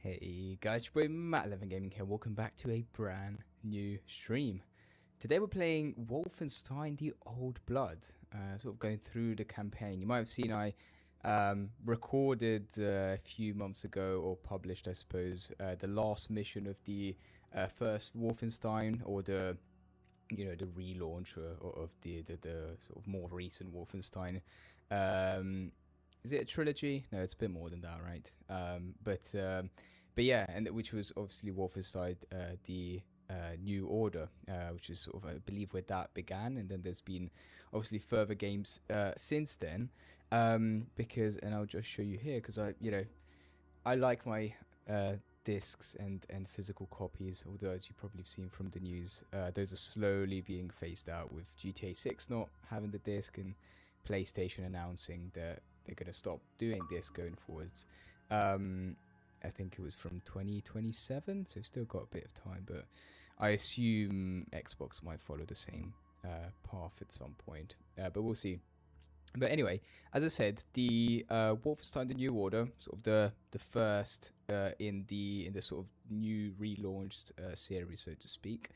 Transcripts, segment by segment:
Hey guys, your boy Matt11 Gaming here. Welcome back to a brand new stream. Today we're playing Wolfenstein: The Old Blood. Sort of going through the campaign. You might have seen I recorded a few months ago, or published, I suppose, the last mission of the first Wolfenstein, or the the relaunch of the sort of more recent Wolfenstein. Is it a trilogy? No, it's a bit more than that, right? But yeah, and which was obviously Wolfenstein, the New Order, which is sort of, I believe, where that began, and then there's been obviously further games since then. Because, and I'll just show you here, because I like my discs and physical copies, although as you probably have seen from the news, those are slowly being phased out, with GTA 6 not having the disc and PlayStation announcing that they're going to stop doing this going forwards. I think it was from 2027, so we've still got a bit of time, but I assume Xbox might follow the same path at some point, but we'll see. But anyway, as I said, the Wolfenstein: The New Order, sort of the first in the sort of new relaunched series, so to speak.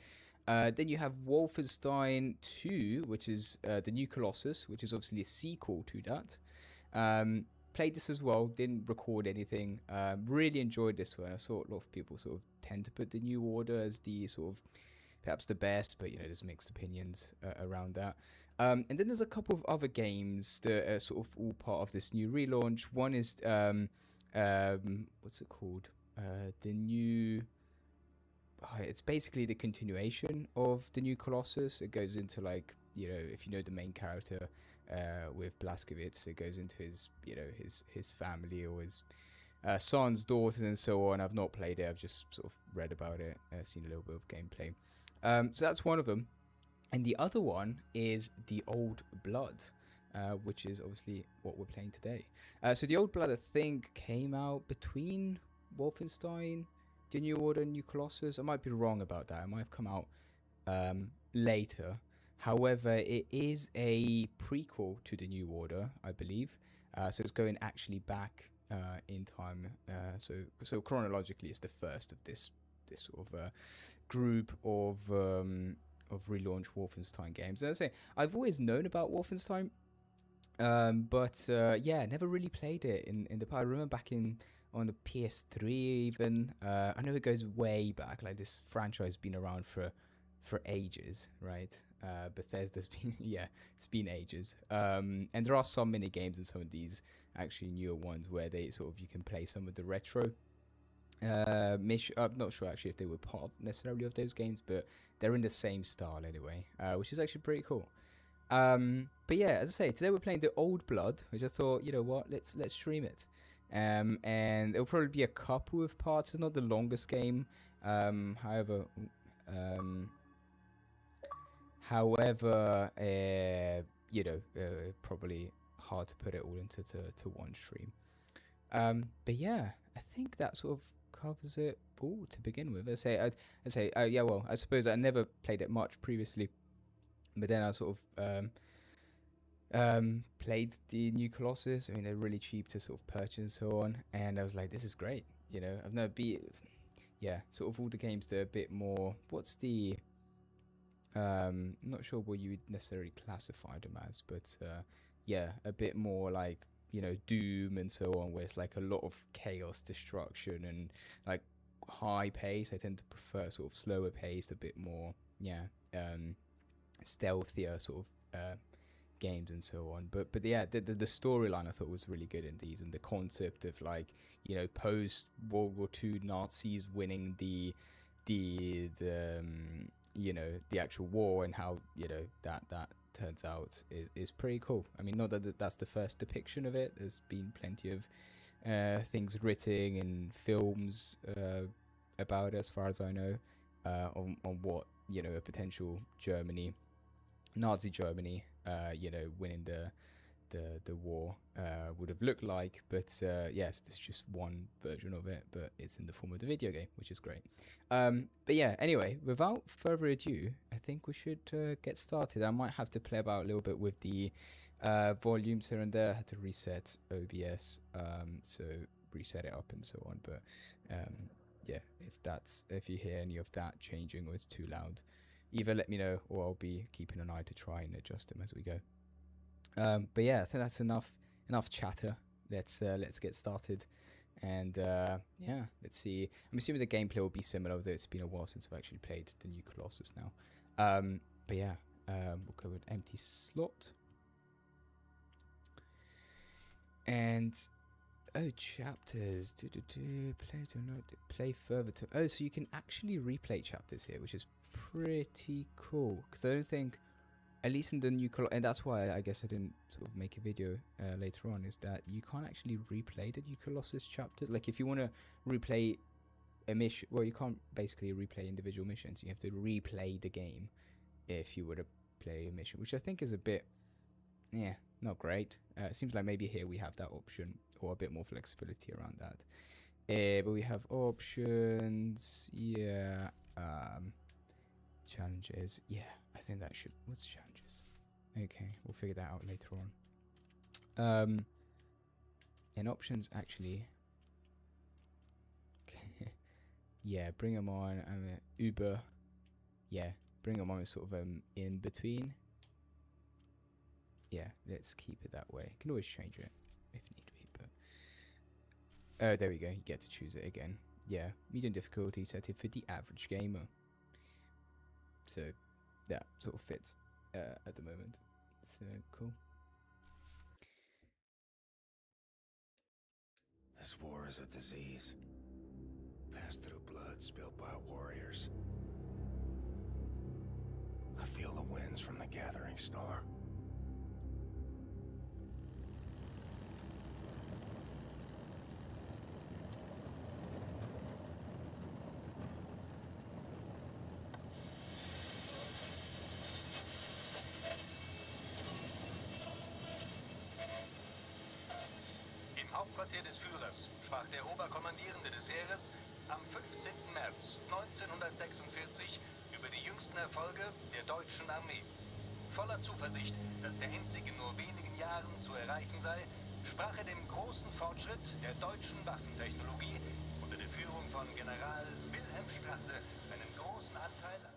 Then you have Wolfenstein 2, which is the New Colossus, which is obviously a sequel to that. Played this as well, didn't record anything. Really enjoyed this one. I saw a lot of people sort of tend to put the New Order as the sort of perhaps the best, but there's mixed opinions around that. And then there's a couple of other games that are sort of all part of this new relaunch. One is what's it called? The new. It's basically the continuation of the New Colossus. It goes into, like, if you know the main character with Blazkowicz, it goes into his his family, or his sons, daughters, and so on. I've not played it. I've just sort of read about it, seen a little bit of gameplay. So that's one of them. And the other one is The Old Blood, which is obviously what we're playing today. So The Old Blood, I think, came out between Wolfenstein, The New Order, and New Colossus. I might be wrong about that. It might have come out later. However, it is a prequel to The New Order, I believe. So it's going actually back in time. So chronologically, it's the first of this sort of group of relaunch Wolfenstein games. And I say, I've always known about Wolfenstein, but yeah, never really played it in the past. I remember back on the PS3 even. I know it goes way back. Like, this franchise has been around for ages, right? Bethesda's been it's been ages. And there are some mini games in some of these actually newer ones where they sort of, you can play some of the retro mission. I'm not sure actually if they were part necessarily of those games, but they're in the same style anyway, which is actually pretty cool. But yeah, as I say, today we're playing The Old Blood, which I thought, what, let's stream it. And it'll probably be a couple of parts. It's not the longest game. However, probably hard to put it all into to one stream. But yeah, I think that sort of covers it all to begin with. I suppose I never played it much previously, but then I sort of played the New Colossus. I mean, they're really cheap to sort of purchase and so on, and I was like, this is great. I've never sort of all the games that are a bit more, what's the not sure what you would necessarily classify them as, but a bit more like Doom and so on, where it's like a lot of chaos, destruction, and like high pace. I tend to prefer sort of slower paced, a bit more stealthier sort of games and so on. But yeah, the storyline I thought was really good in these, and the concept of, like, post World War II Nazis winning the actual war, and how that turns out is pretty cool. I mean, not that that's the first depiction of it. There's been plenty of things written in films about it, as far as I know, on what a potential Nazi Germany winning the war would have looked like. But yes, it's just one version of it, but it's in the form of the video game, which is great. But yeah, anyway, without further ado, I think we should get started. I might have to play about a little bit with the volumes here and there. I had to reset OBS, so reset it up and so on. But yeah, if you hear any of that changing or it's too loud, either let me know or I'll be keeping an eye to try and adjust them as we go. But yeah, I think that's enough chatter. Let's get started. And yeah, let's see. I'm assuming the gameplay will be similar, although it's been a while since I've actually played the new Colossus now. But yeah, we'll go with empty slot. And oh, chapters. Play further to. Oh, so you can actually replay chapters here, which is pretty cool. Because I don't think, at least in the new Colossus, and that's why I guess I didn't sort of make a video later on, is that you can't actually replay the new Colossus chapters. Like if you want to replay a mission, well, you can't basically replay individual missions. You have to replay the game if you were to play a mission, which I think is a bit, yeah, not great. It seems like maybe here we have that option or a bit more flexibility around that. But we have options, yeah. Challenges, yeah. I think that should. What's challenges? Okay, we'll figure that out later on. And options actually. Yeah, bring them on. Uber. Yeah, bring them on. Sort of in between. Yeah, let's keep it that way. Can always change it if need be, but there we go. You get to choose it again. Yeah, medium difficulty set it for the average gamer. So that sort of fits at the moment. So cool. This war is a disease, passed through blood spilled by warriors. I feel the winds from the gathering storm. Hauptquartier des Führers sprach der Oberkommandierende des Heeres am 15. März 1946 über die jüngsten Erfolge der deutschen Armee. Voller Zuversicht, dass der Endzug in nur wenigen Jahren zu erreichen sei, sprach er dem großen Fortschritt der deutschen Waffentechnologie unter der Führung von General Wilhelm Strasse einen großen Anteil an.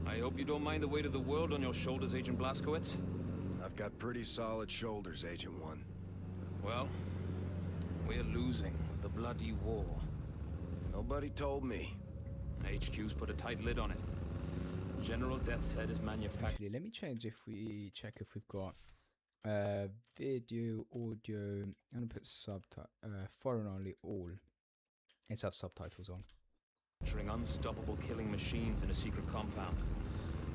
I hope you don't mind the weight of the world on your shoulders, Agent Blazkowicz. I've got pretty solid shoulders, Agent 1. Well, we're losing the bloody war. Nobody told me. HQ's put a tight lid on it. General Death said his manufacturer. Actually, let me check if we've got video, audio. I'm gonna put foreign only all. Let's have subtitles on. Unstoppable killing machines in a secret compound.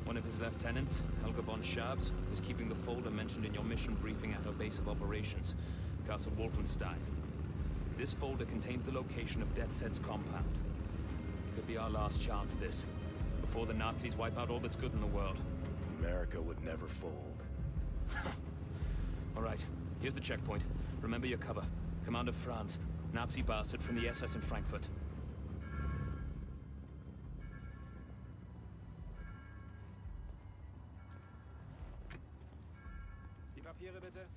One of his lieutenants, Helga von Schabs, is keeping the folder mentioned in your mission briefing at her base of operations, Castle Wolfenstein. This folder contains the location of Death's compound. Could be our last chance, this. Before the Nazis wipe out all that's good in the world. America would never fold. All right, here's the checkpoint. Remember your cover. Commander Franz, Nazi bastard from the SS in Frankfurt. Die Papiere bitte.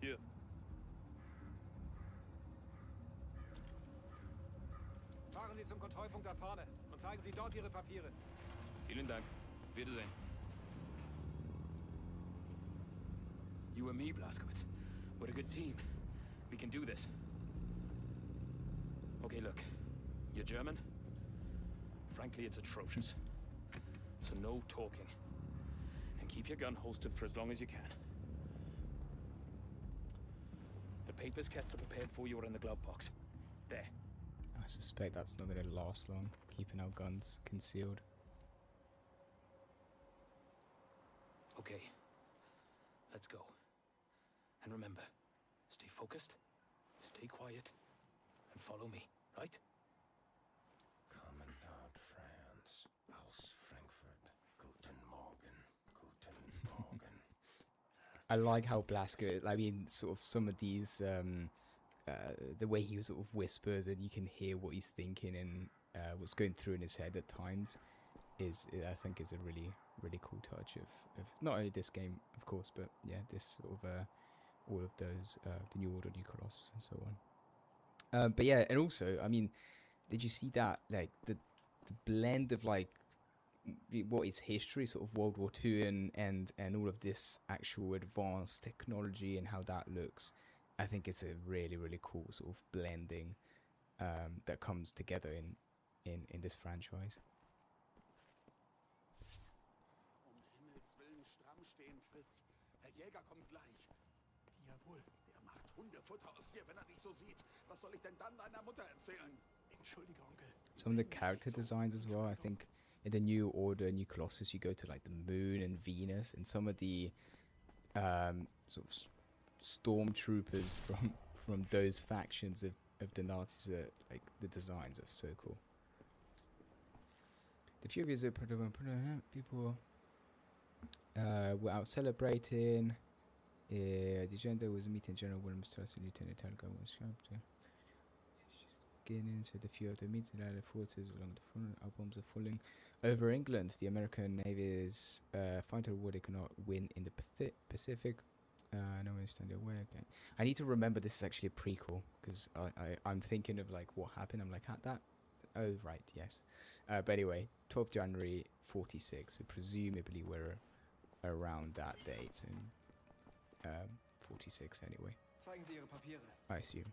Hier. Fahren Sie zum Kontrollpunkt da vorne und zeigen Sie dort Ihre Papiere. Vielen Dank. Wiedersehen. You and me, Blazkowicz. We're a good team. We can do this. Okay, look. You're German? Frankly, it's atrocious. So no talking. And keep your gun holstered for as long as you can. The papers Kessler prepared for you are in the glove box. There. I suspect that's not going to last long, keeping our guns concealed. Okay. Let's go. And remember, stay focused, stay quiet, and follow me, right? Commandant Franz, aus Frankfurt. Guten Morgen. Guten Morgen. I like how Blazkowicz, I mean, sort of some of these, the way he sort of whispers and you can hear what he's thinking and what's going through in his head at times is, I think, is a really, really cool touch of not only this game, of course, but yeah, this sort of all of those, the New Order, New Colossus, and so on. But yeah, and also, I mean, did you see that, like, the blend of, like, what is history, sort of World War II, and all of this actual advanced technology and how that looks? I think it's a really, really cool sort of blending that comes together in this franchise. Himmels Willen, stramm stehen, Fritz. Herr Jäger kommt gleich. Jawohl, der macht Hundefutter aus dir, wenn dich so sieht. Was soll ich denn dann deiner Mutter erzählen? Entschuldige, Onkel. Some of the character designs as well. I think in the New Order, New Colossus, you go to like the moon and Venus, and some of the sort of stormtroopers from those factions of the Nazis, are like, the designs are so cool. The few of you people were out celebrating. The agenda was meeting General William Strauss and Lieutenant Helga was beginning, so the few of the meeting forces along the front, our bombs are falling over England. The American Navy is fighting a war they cannot win in the Pacific. No one is standing away. Okay, I need to remember this is actually a prequel, because I'm thinking of like what happened. I'm like, that. Oh right, yes. But anyway, 12th January 46. So presumably we're around that date, in 46 anyway. Zeigen Sie Ihre Papiere. I assume.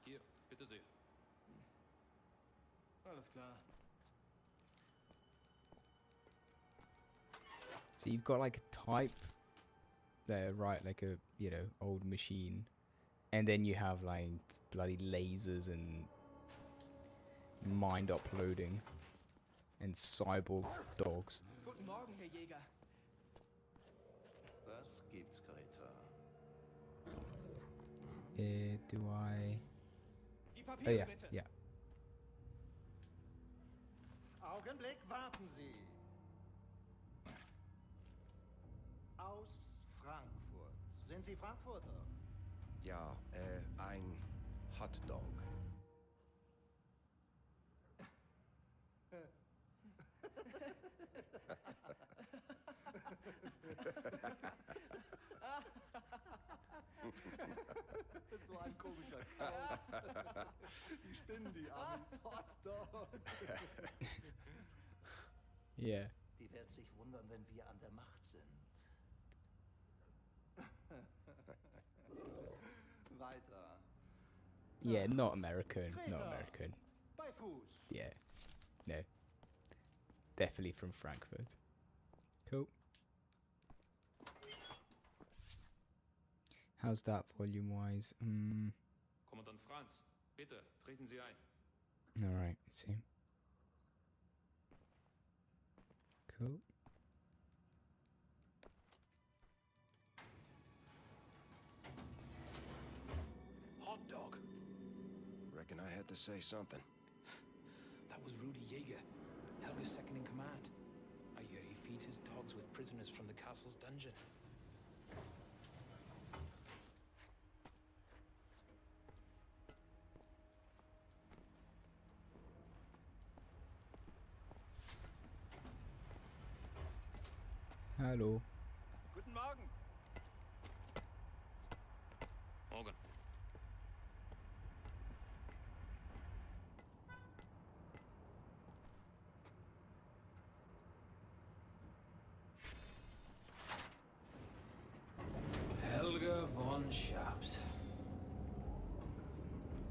Hier, bitte sehr. Alles klar. So you've got like a type there, right? Like a, you know, old machine, and then you have like bloody lasers and mind uploading and cyborg dogs. Guten Morgen, Herr Jäger. Was gibt's, Greta? Do I? Die Oh Papiere yeah, bitte. yeah. Augenblick, warten Sie. Aus Frankfurt. Sind Sie Frankfurter? Ja, ein Hotdog. So ein komischer Kauz. Die spinnen, die Amis. Hotdog. Yeah. Die werden sich wundern, wenn wir an der Macht sind. Weiter. Yeah, not American. Not Greta. American. Bei Fuß. Yeah. No. Definitely from Frankfurt. Cool. How's that volume-wise? Kommandant Franz, bitte, treten Sie ein. Alright, let's see. Cool. Hot dog. Reckon I had to say something. That was Rudy Jaeger, Helga's second in command. I hear he feeds his dogs with prisoners from the castle's dungeon. Hello. Guten Morgen. Morgen. Helga von Schaps.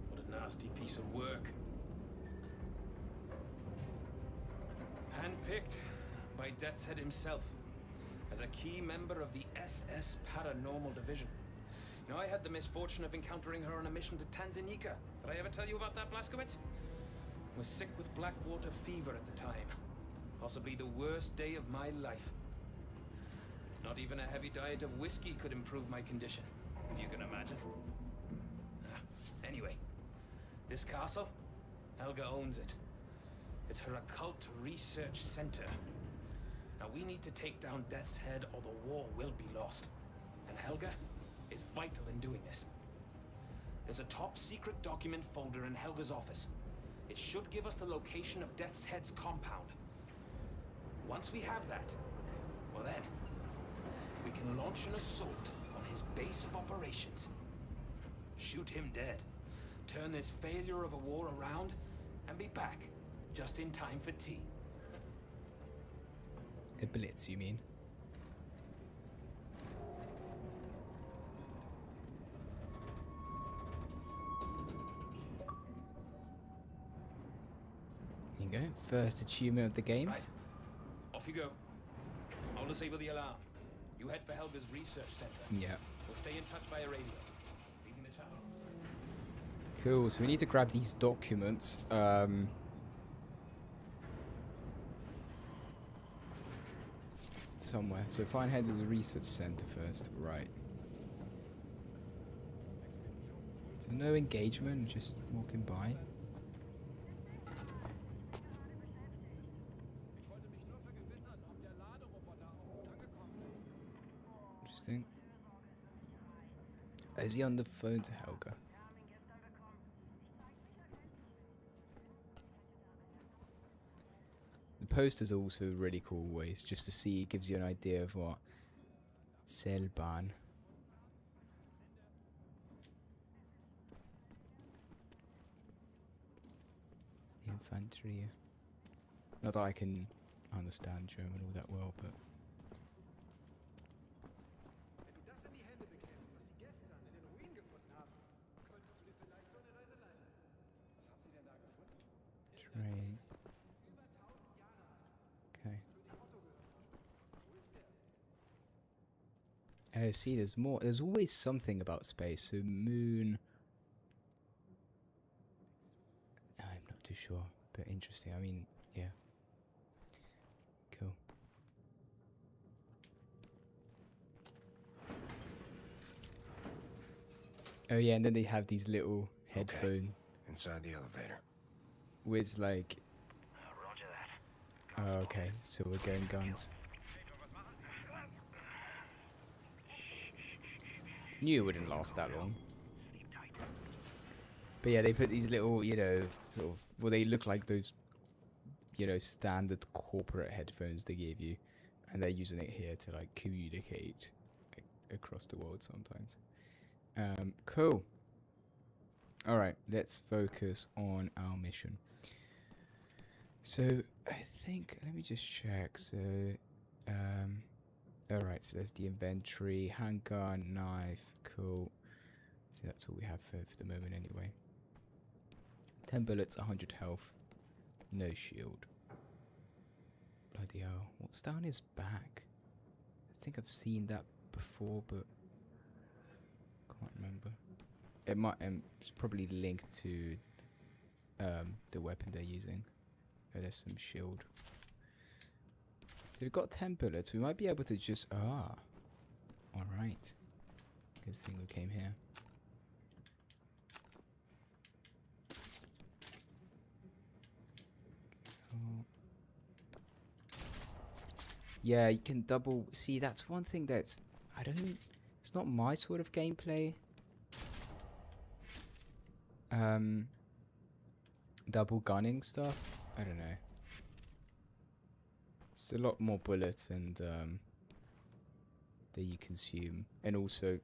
What a nasty piece of work. Handpicked by Death's Head himself as a key member of the SS Paranormal Division. You know, I had the misfortune of encountering her on a mission to Tanzania. Did I ever tell you about that, Blazkowicz? Was sick with Blackwater fever at the time. Possibly the worst day of my life. Not even a heavy diet of whiskey could improve my condition, if you can imagine. Anyway, this castle, Helga owns it. It's her occult research center. Now we need to take down Death's Head or the war will be lost. And Helga is vital in doing this. There's a top secret document folder in Helga's office. It should give us the location of Death's Head's compound. Once we have that, well then, we can launch an assault on his base of operations. Shoot him dead. Turn this failure of a war around, and be back, just in time for tea. A blitz, you mean? Here you go. First achievement of the game. Right. Off you go. I'll disable the alarm. You head for Helga's research center. Yeah. We'll stay in touch via radio. Leaving the channel. Cool. So we need to grab these documents. Somewhere. So if I head to the research center first. Right. So no engagement, just walking by. Interesting. Is he on the phone to Helga? The poster's also really cool ways just to see, it gives you an idea of what Selbahn. Infantry. Not that I can understand German all that well, but Wenn du das in die Hände bekämst, was sie gestern in den Ruinen gefunden haben, könntest du dir vielleicht so eine Reise leisten. Was haben sie denn da gefunden? train. Über 1000 Jahre alt. Okay. König Otto gehört. Wo ist der? See, there's more. There's always something about space. So moon. I'm not too sure, but interesting. I mean, yeah. Cool. Oh yeah, and then they have these little headphone Inside the elevator. with like. Oh, okay, so we're going guns. Knew it wouldn't last that long. But yeah, they put these little, you know, sort of, well, they look like those, you know, standard corporate headphones they gave you. And they're using it here to, like, communicate across the world sometimes. Cool. Alright, let's focus on our mission. So, I think, let me just check. So, alright, so there's the inventory, handgun, knife, cool. So that's all we have for the moment anyway. 10 bullets, 100 health, no shield. Bloody hell, what's down his back? I think I've seen that before, but can't remember. It might, it's probably linked to the weapon they're using. Oh, there's some shield. So we've got 10 bullets, we might be able to just, alright. Good thing we came here. Cool. Yeah, you can double, see that's one thing that's, it's not my sort of gameplay. Double gunning stuff, I don't know. It's a lot more bullets and that you consume, and also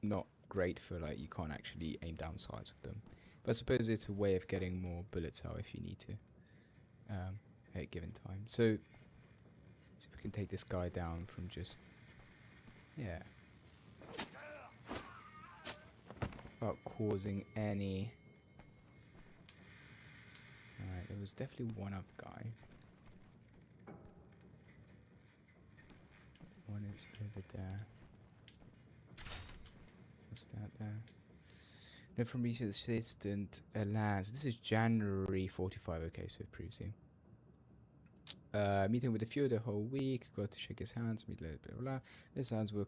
not great for, like, you can't actually aim down sights with them. But I suppose it's a way of getting more bullets out if you need to at a given time. So let's see if we can take this guy down from just, yeah, without causing any. Alright, there was definitely one up guy. One is over there. What's that there? No, from research assistant lands. This is January 45. Okay, so previously. Meeting with the Fuhrer the whole week. Got to shake his hands. Meet blah blah blah. His hands were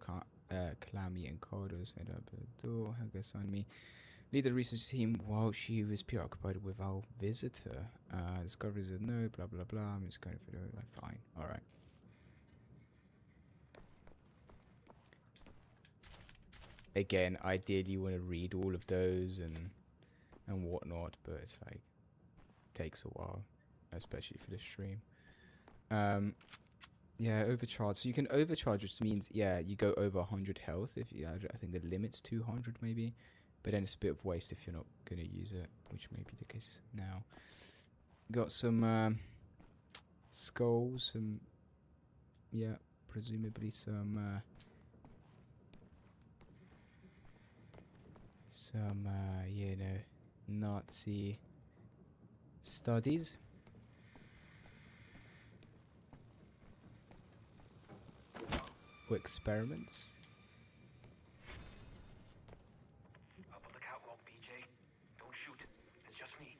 clammy and cold. Was fed up at the door. Helga signed me. Lead the research team while she was preoccupied with our visitor. Discoveries of no, blah blah blah. I'm just going for the fine. Alright. Again, ideally you want to read all of those and whatnot, but it's like takes a while, especially for the stream. Yeah, overcharge. So you can overcharge, which means, yeah, you go over 100 health. If you, I think the limit's 200 maybe. But then it's a bit of waste if you're not going to use it, which may be the case now. Got some skulls, some, yeah, presumably some you know, Nazi studies. Or experiments. Up on the catwalk, BJ. Don't shoot. It's just me.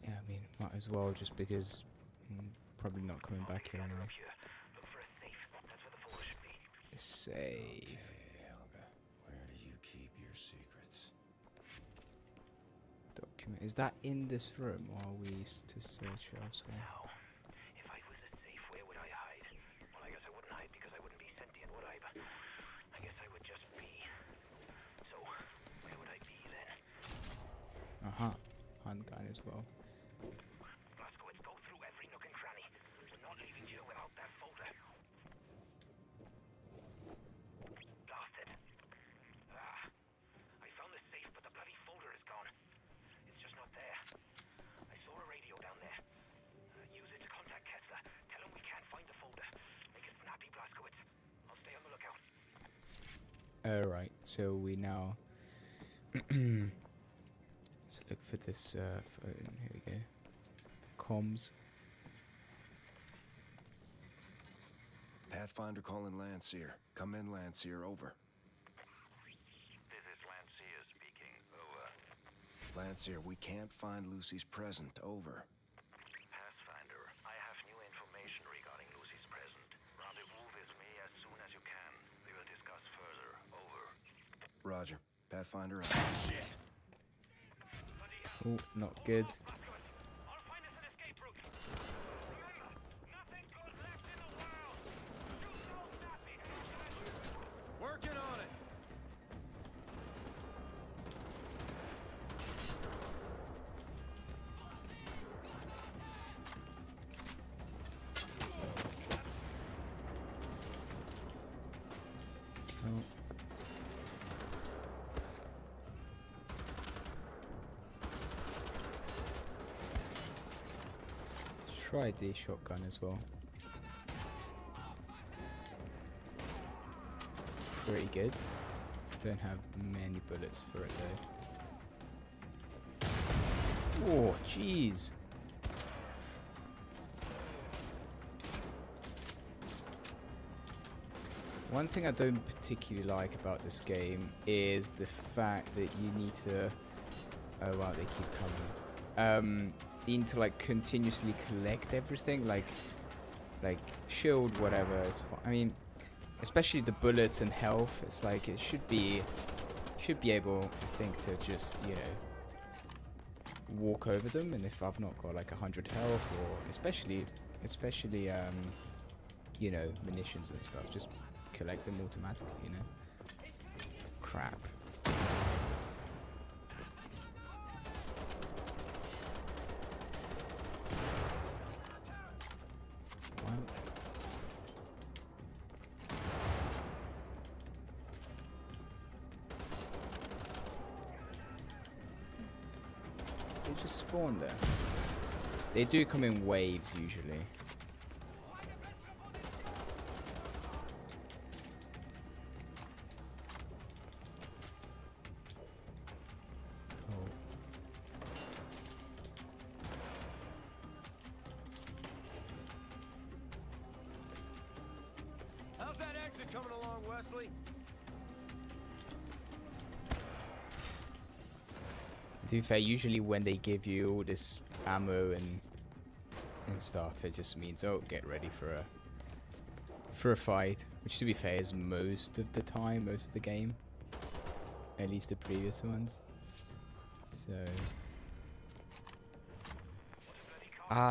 Yeah, I mean, might as well, just because probably not coming back here anyway. Look for a safe. That's where the folder should be. Safe. Hey, Helga, where do you keep your secrets? Document. Is that in this room, or are we to search elsewhere? Now, if I was a safe, where would I hide? Well, I guess I wouldn't hide because I wouldn't be sentient, would I? But I guess I would just be. So, where would I be then? Handgun as well. Blazkowicz, go through every nook and cranny. We're not leaving here without that folder. Blasted. I found the safe, but the bloody folder is gone. It's just not there. I saw a radio down there. Use it to contact Kessler. Tell him we can't find the folder. Make it snappy, Blazkowicz. I'll stay on the lookout. Alright, so we now let's look for this phone. Here we go. Comms. Pathfinder calling Landseer. Come in, Landseer. Over. This is Landseer speaking. Over. Landseer, we can't find Lucy's present. Over. Pathfinder, I have new information regarding Lucy's present. Rendezvous with me as soon as you can. We will discuss further. Over. Roger. Pathfinder out. Shit! Oh, not good. I'll find us an escape route. Remember, nothing good left in the world. You so snappy. Working on it. Oh. Try the shotgun as well. Pretty good. Don't have many bullets for it though. Oh, jeez. One thing I don't particularly like about this game is the fact that you need to... Oh wow, they keep coming. You need to like continuously collect everything, like shield, whatever. It's fine. I mean, especially the bullets and health. It's like it should be able, I think, to just, you know, walk over them. And if I've not got like 100 health, or especially you know, munitions and stuff, just collect them automatically, you know. Crap. They just spawn there. They do come in waves usually. Cool. How's that exit coming along, Wesley? To be fair, usually when they give you all this ammo and stuff, it just means, oh, get ready for a fight. Which, to be fair, is most of the time, most of the game. At least the previous ones. So...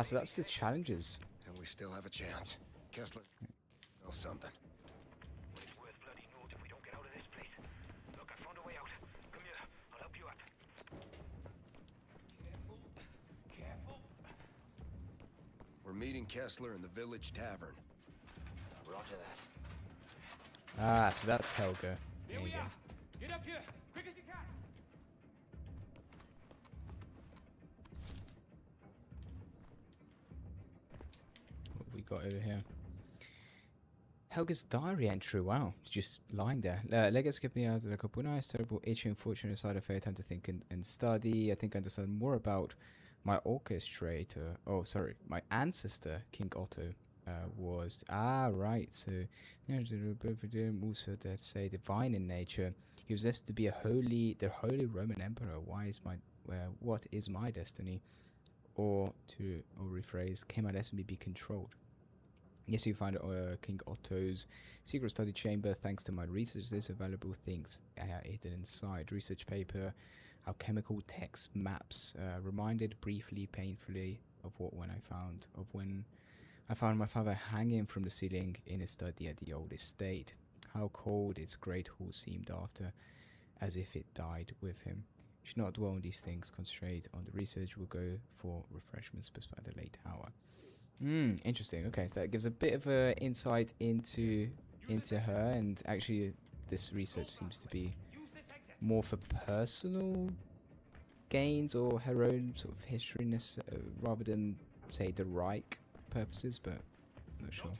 so that's the challenges. And we still have a chance. Kessler knows something. It's worth bloody note if we don't get out of this place. Look, I found a way out. Come here. I'll help you up. We're meeting Kessler in the village tavern. Roger that. Ah, so that's Helga. There you go. Get up here, quick as you can. What have we got over here? Helga's diary entry. Wow, it's just lying there. Legacy kept me out of the couple nice, terrible, itchy, unfortunate side of time to think and study. I think I understand more about my orchestrator. Oh, sorry, my ancestor, King Otto, was right. So, also that say divine in nature. He was destined to be the Holy Roman Emperor. What is my destiny? Or rephrase, can my destiny be controlled? Yes, you find King Otto's secret study chamber. Thanks to my research, there's valuable things hidden inside. Research paper, alchemical text maps. Reminded briefly, painfully, of when I found my father hanging from the ceiling in his study at the old estate. How cold its great hall seemed after, as if it died with him. Should not dwell on these things. Concentrate on the research. We'll go for refreshments by the late hour. Interesting. Okay, so that gives a bit of insight into her, and actually, this research seems to be more for personal gains or her own sort of history, rather than say the Reich purposes. But I'm not sure.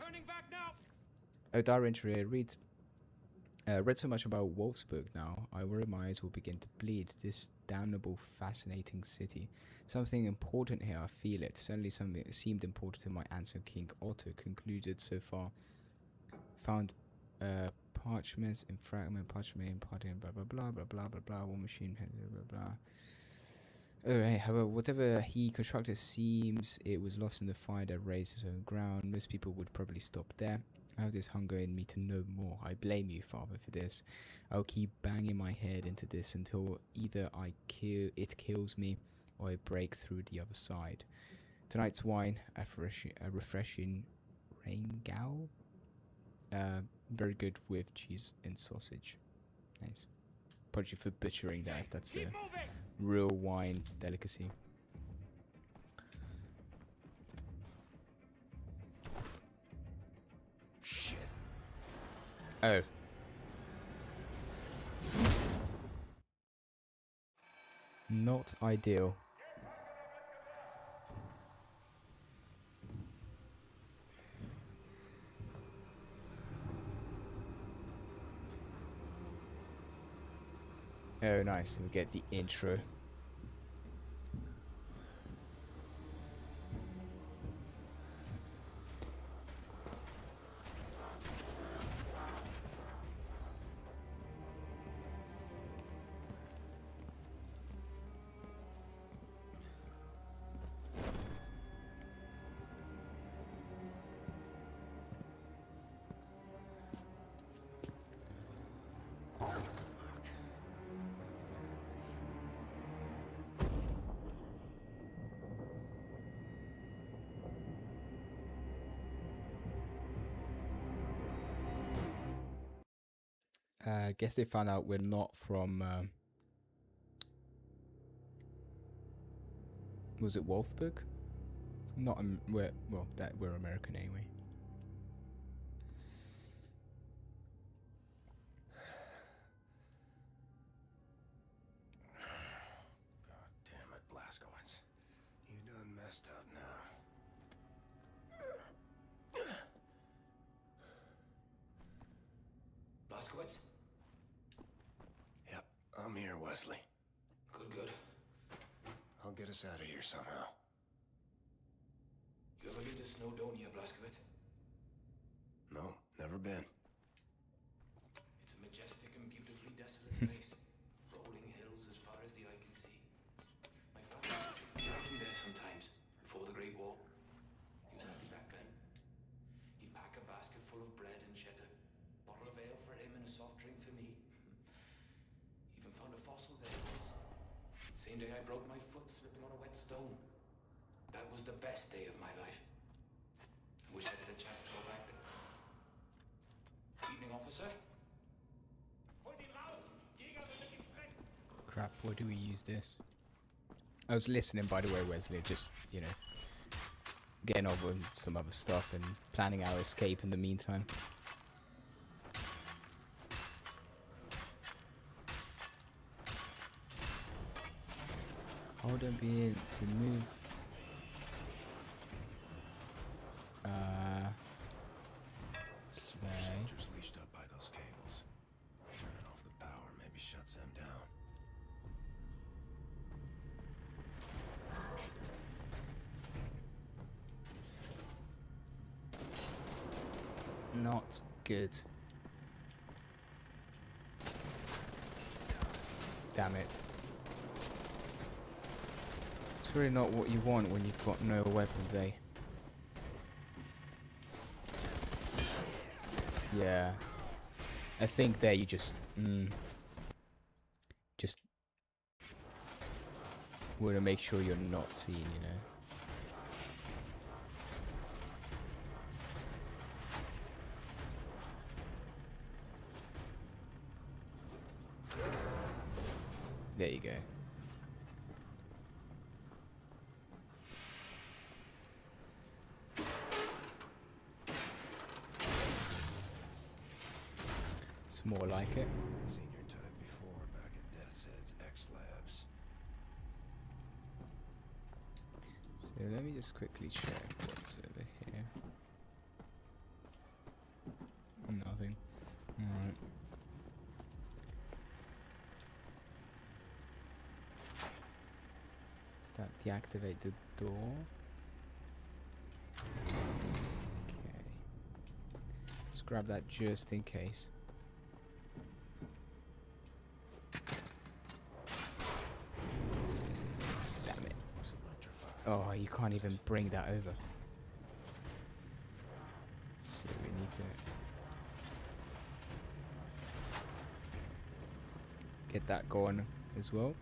Oh, diary entry. Read so much about Wolfsburg now. I worry my eyes will begin to bleed. This damnable, fascinating city. Something important here, I feel it. Certainly something that seemed important to my ancestor King Otto. Concluded so far. Found parchments in fragment, parchment, blah blah blah blah blah blah blah. War machine, blah blah blah. Alright, however, whatever he constructed seems it was lost in the fire that raised his own ground. Most people would probably stop there. I have this hunger in me to know more. I blame you, Father, for this. I'll keep banging my head into this until either it kills me or I break through the other side. Tonight's wine, a refreshing Rheingau. Very good with cheese and sausage. Nice. Apology for butchering that if that's a real wine delicacy. Shit. Oh. Not ideal. Oh, nice. We get the intro. I guess they found out we're not from, was it Wolfsburg? Not, we're American anyway. God damn it, Blaskowitz. You done messed up now. Blaskowitz? Yep, I'm here, Wesley. Good. I'll get us out of here somehow. You ever been to Snowdonia, Blaskowitz? No, never been. It's a majestic and beautifully desolate place. Rolling hills as far as the eye can see. My father used to there sometimes, before the Great War. He was happy back then. He'd pack a basket full of bread and cheddar, bottle of ale for him and a soft drink for me. Even found a fossil there once. Same day I broke my foot slipping on a wet stone. That was the best day of my life. I wish I had a chance to go back there. Evening, officer. Crap, where do we use this? I was listening, by the way, Wesley, just, you know, getting on with some other stuff and planning our escape in the meantime. Hold on, be in to move. Strangers leashed up by those cables. Turning off the power maybe shuts them down. Not good. Damn it. It's really not what you want when you've got no weapons, eh? Yeah. I think there you just want to make sure you're not seen, you know. There you go. It's more like it. Seen your type before back in Death's Head's X-Labs. So let me just quickly check what's over here. Nothing. Alright. Does that deactivate the door? Okay. Let's grab that just in case. Damn it. Oh, you can't even bring that over. So we need to get that going as well.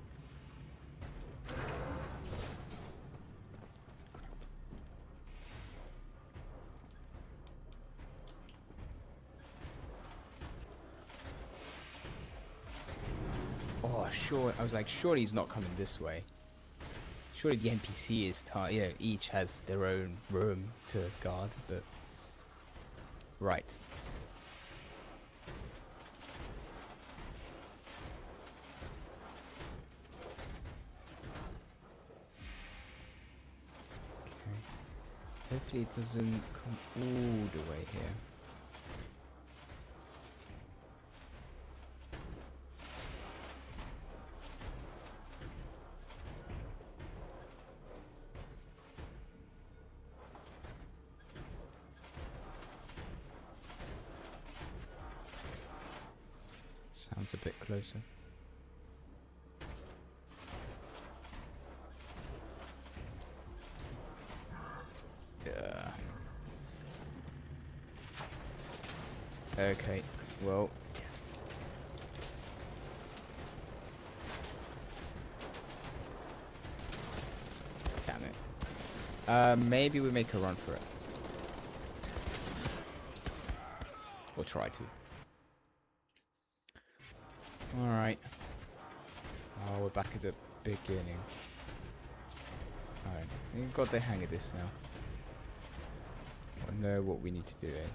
Oh, sure. I was like, surely he's not coming this way. Surely the NPC is each has their own room to guard, but right. Okay. Hopefully it doesn't come all the way here. Sounds a bit closer. Yeah. Okay, well. Damn it. Maybe we make a run for it. Or try to. Alright. Oh, we're back at the beginning. Alright, we've got the hang of this now. I know what we need to do, eh?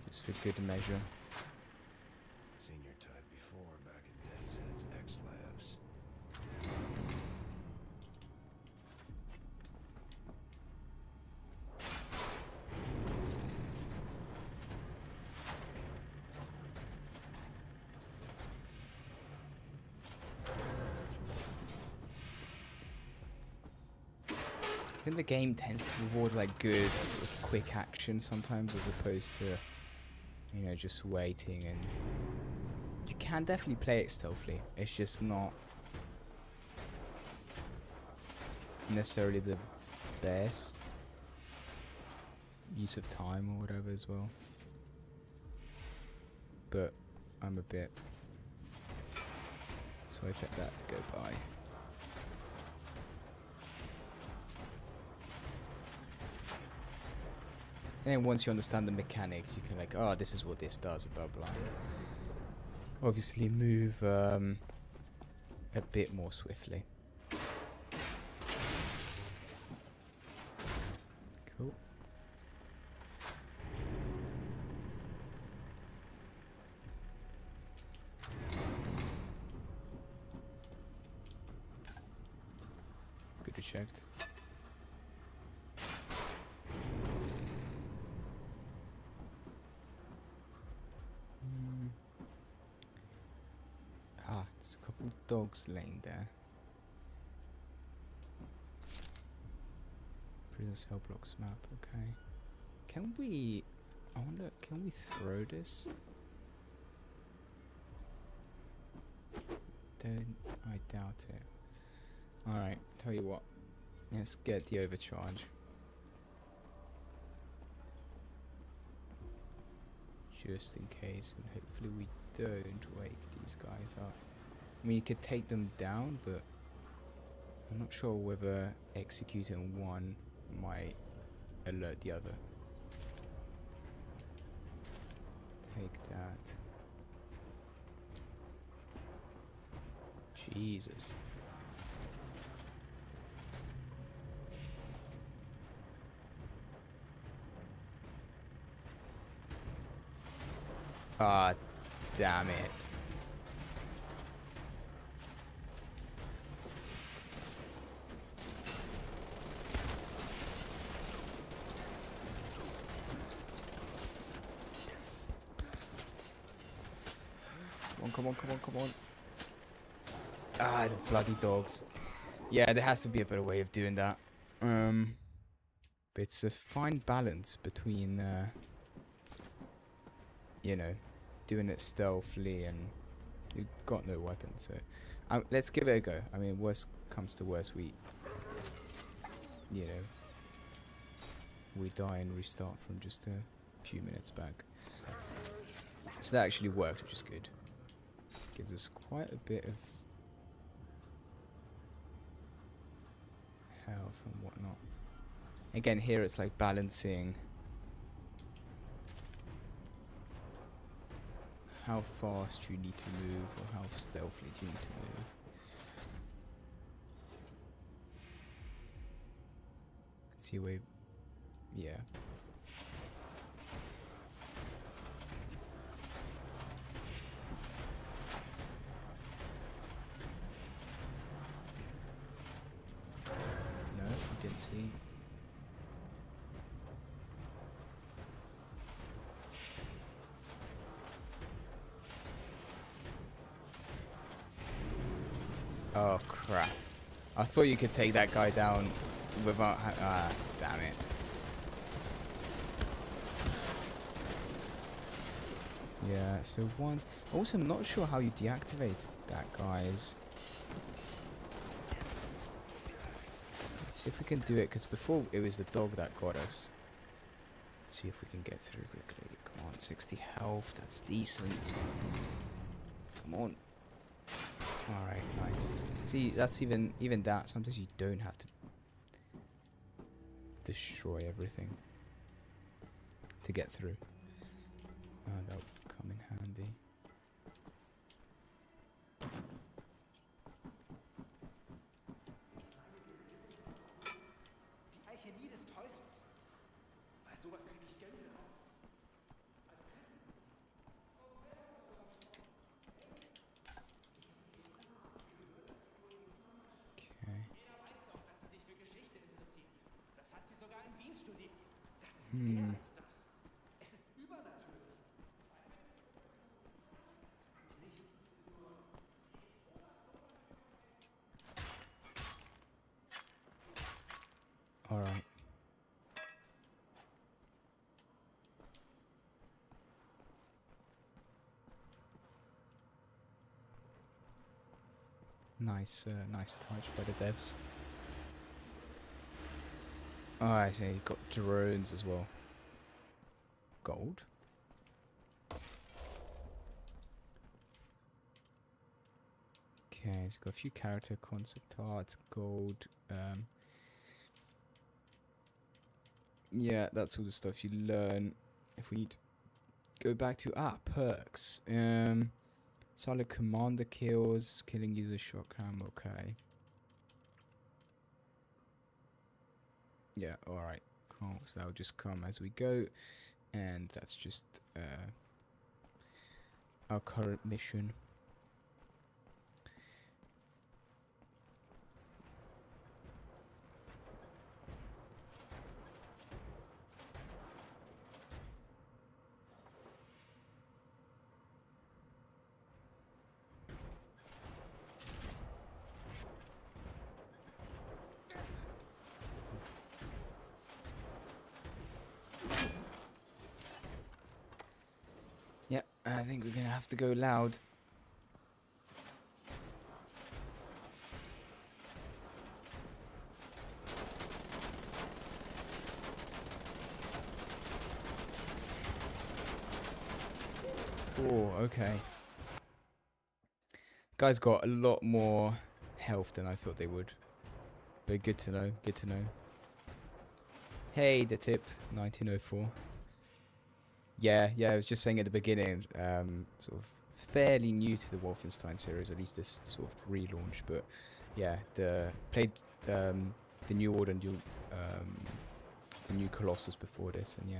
Just for good measure. Seen your type before back in Death's Head's X-Labs. I think the game tends to reward like good sort of quick action sometimes as opposed to, you know, just waiting, and you can definitely play it stealthily. It's just not necessarily the best use of time or whatever as well. But I'm a bit, so I expect that to go by. And then once you understand the mechanics, you can like, oh, this is what this does, blah blah. obviously move a bit more swiftly. Cool. Good we checked. There's a couple dogs laying there. Prison cell blocks map, okay. Can we... I wonder, can we throw this? I doubt it. Alright, tell you what. Let's get the overcharge. Just in case, and hopefully we don't wake these guys up. I mean, you could take them down, but I'm not sure whether executing one might alert the other. Take that. Jesus. Ah, damn it. Come on, come on, come on. Ah, the bloody dogs. Yeah, there has to be a better way of doing that. But it's a fine balance between, you know, doing it stealthily and you've got no weapon, so... let's give it a go. I mean, worst comes to worst, we... You know... We die and restart from just a few minutes back. So that actually worked, which is good. Gives us quite a bit of health and whatnot. Again, here it's like balancing how fast you need to move or how stealthily do you need to move. Let's see where... Yeah. Didn't see. Oh crap. I thought you could take that guy down without damn it. Yeah, so one... Also, I'm not sure how you deactivate that, guys. Let's see if we can do it, because before it was the dog that got us. Let's see if we can get through quickly. Come on, 60 health, that's decent. Come on. Alright, nice. See, that's even that. Sometimes you don't have to destroy everything to get through. That would come in handy. Die Alchemie des Teufels. Bei sowas kriege ich Gänsehaut. Als Kissen. Okay. Jeder weiß doch, dass du dich für Geschichte interessierst. Das hat sie sogar in Wien studiert. Das ist mehr als das. Es ist übernatürlich. Alright. Nice, nice touch by the devs. Oh, I see. He's got drones as well. Gold. Okay, he's got a few character concept arts, gold. Yeah, that's all the stuff you learn. If we need to go back to perks. Solid commander kills, killing user shotgun, okay. Yeah, alright, cool. So that'll just come as we go. And that's just our current mission. Yeah, I think we're gonna have to go loud. Oh, okay. Guys got a lot more health than I thought they would. But good to know, good to know. Hey, the tip, 1904. Yeah, I was just saying at the beginning, sort of fairly new to the Wolfenstein series, at least this sort of relaunch. But yeah, played the New Order and the new Colossus before this, and yeah.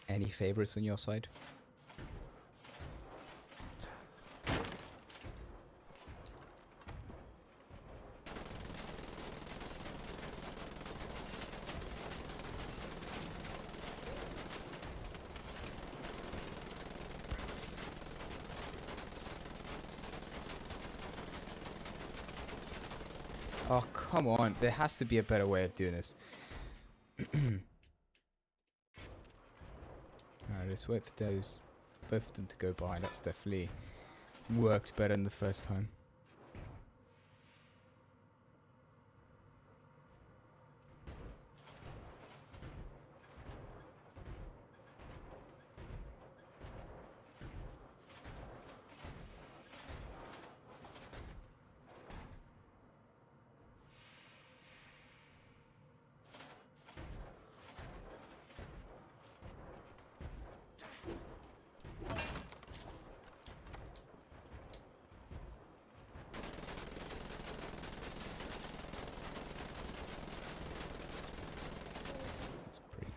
Any favorites on your side? Oh, come on. There has to be a better way of doing this. Alright, let's wait for both of them to go by. That's definitely worked better than the first time.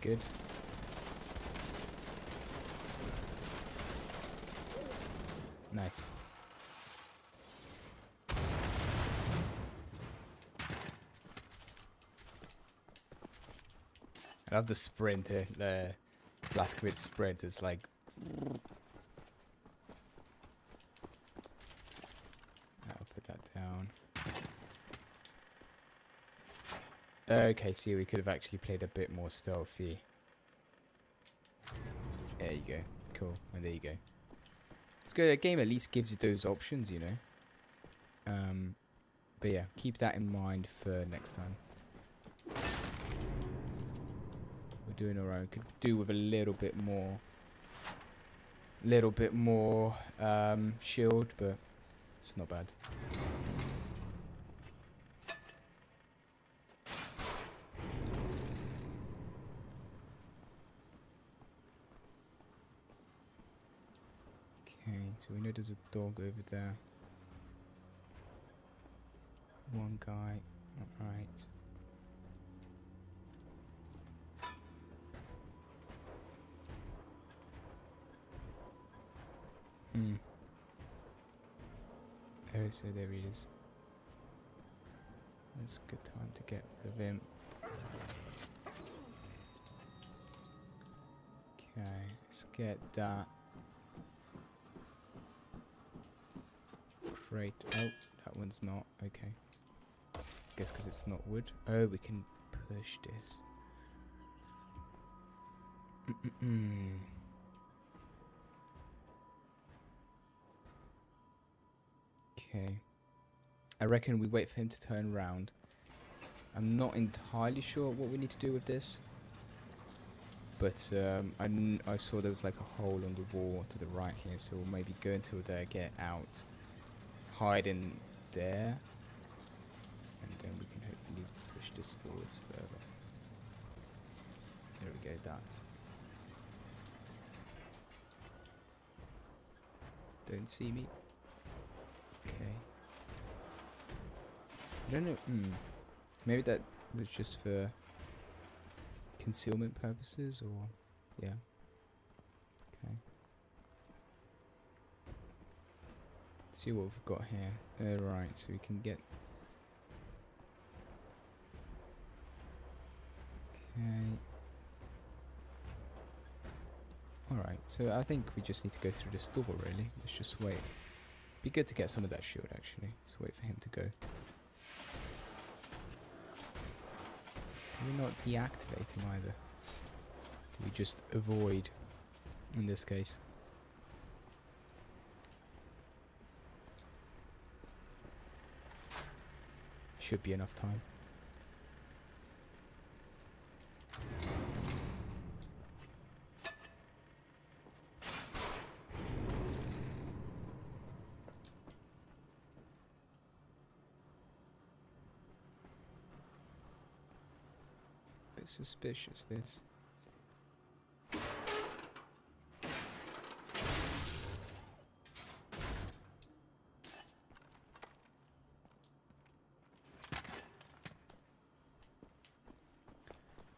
Good. Nice. I love the sprint here, the Blazkowicz sprint. It's like... I'll put that down. Okay, see, we could have actually played a bit more stealthy. There you go. Cool. And there you go. It's good. A game at least gives you those options, you know. But yeah, keep that in mind for next time. We're doing alright. We could do with a little bit more shield, but it's not bad. So we know there's a dog over there. One guy. Alright. Oh, so there he is. That's a good time to get rid of him. Okay, let's get that. Crate. Oh, that one's not. Okay. Guess because it's not wood. Oh, we can push this. Okay. I reckon we wait for him to turn around. I'm not entirely sure what we need to do with this. But I saw there was like a hole on the wall to the right here, so we'll maybe go until there, get out, hide in there, and then we can hopefully push this forwards further. There we go, that. Don't see me. Okay. I don't know. Maybe that was just for concealment purposes, or yeah. Okay. Let's see what we've got here. Right, so we can get. Okay. Alright, so I think we just need to go through this door, really. Let's just wait. Be good to get some of that shield, actually. Let's wait for him to go. We're not deactivating either. Do we just avoid in this case? Should be enough time. Bit suspicious, this.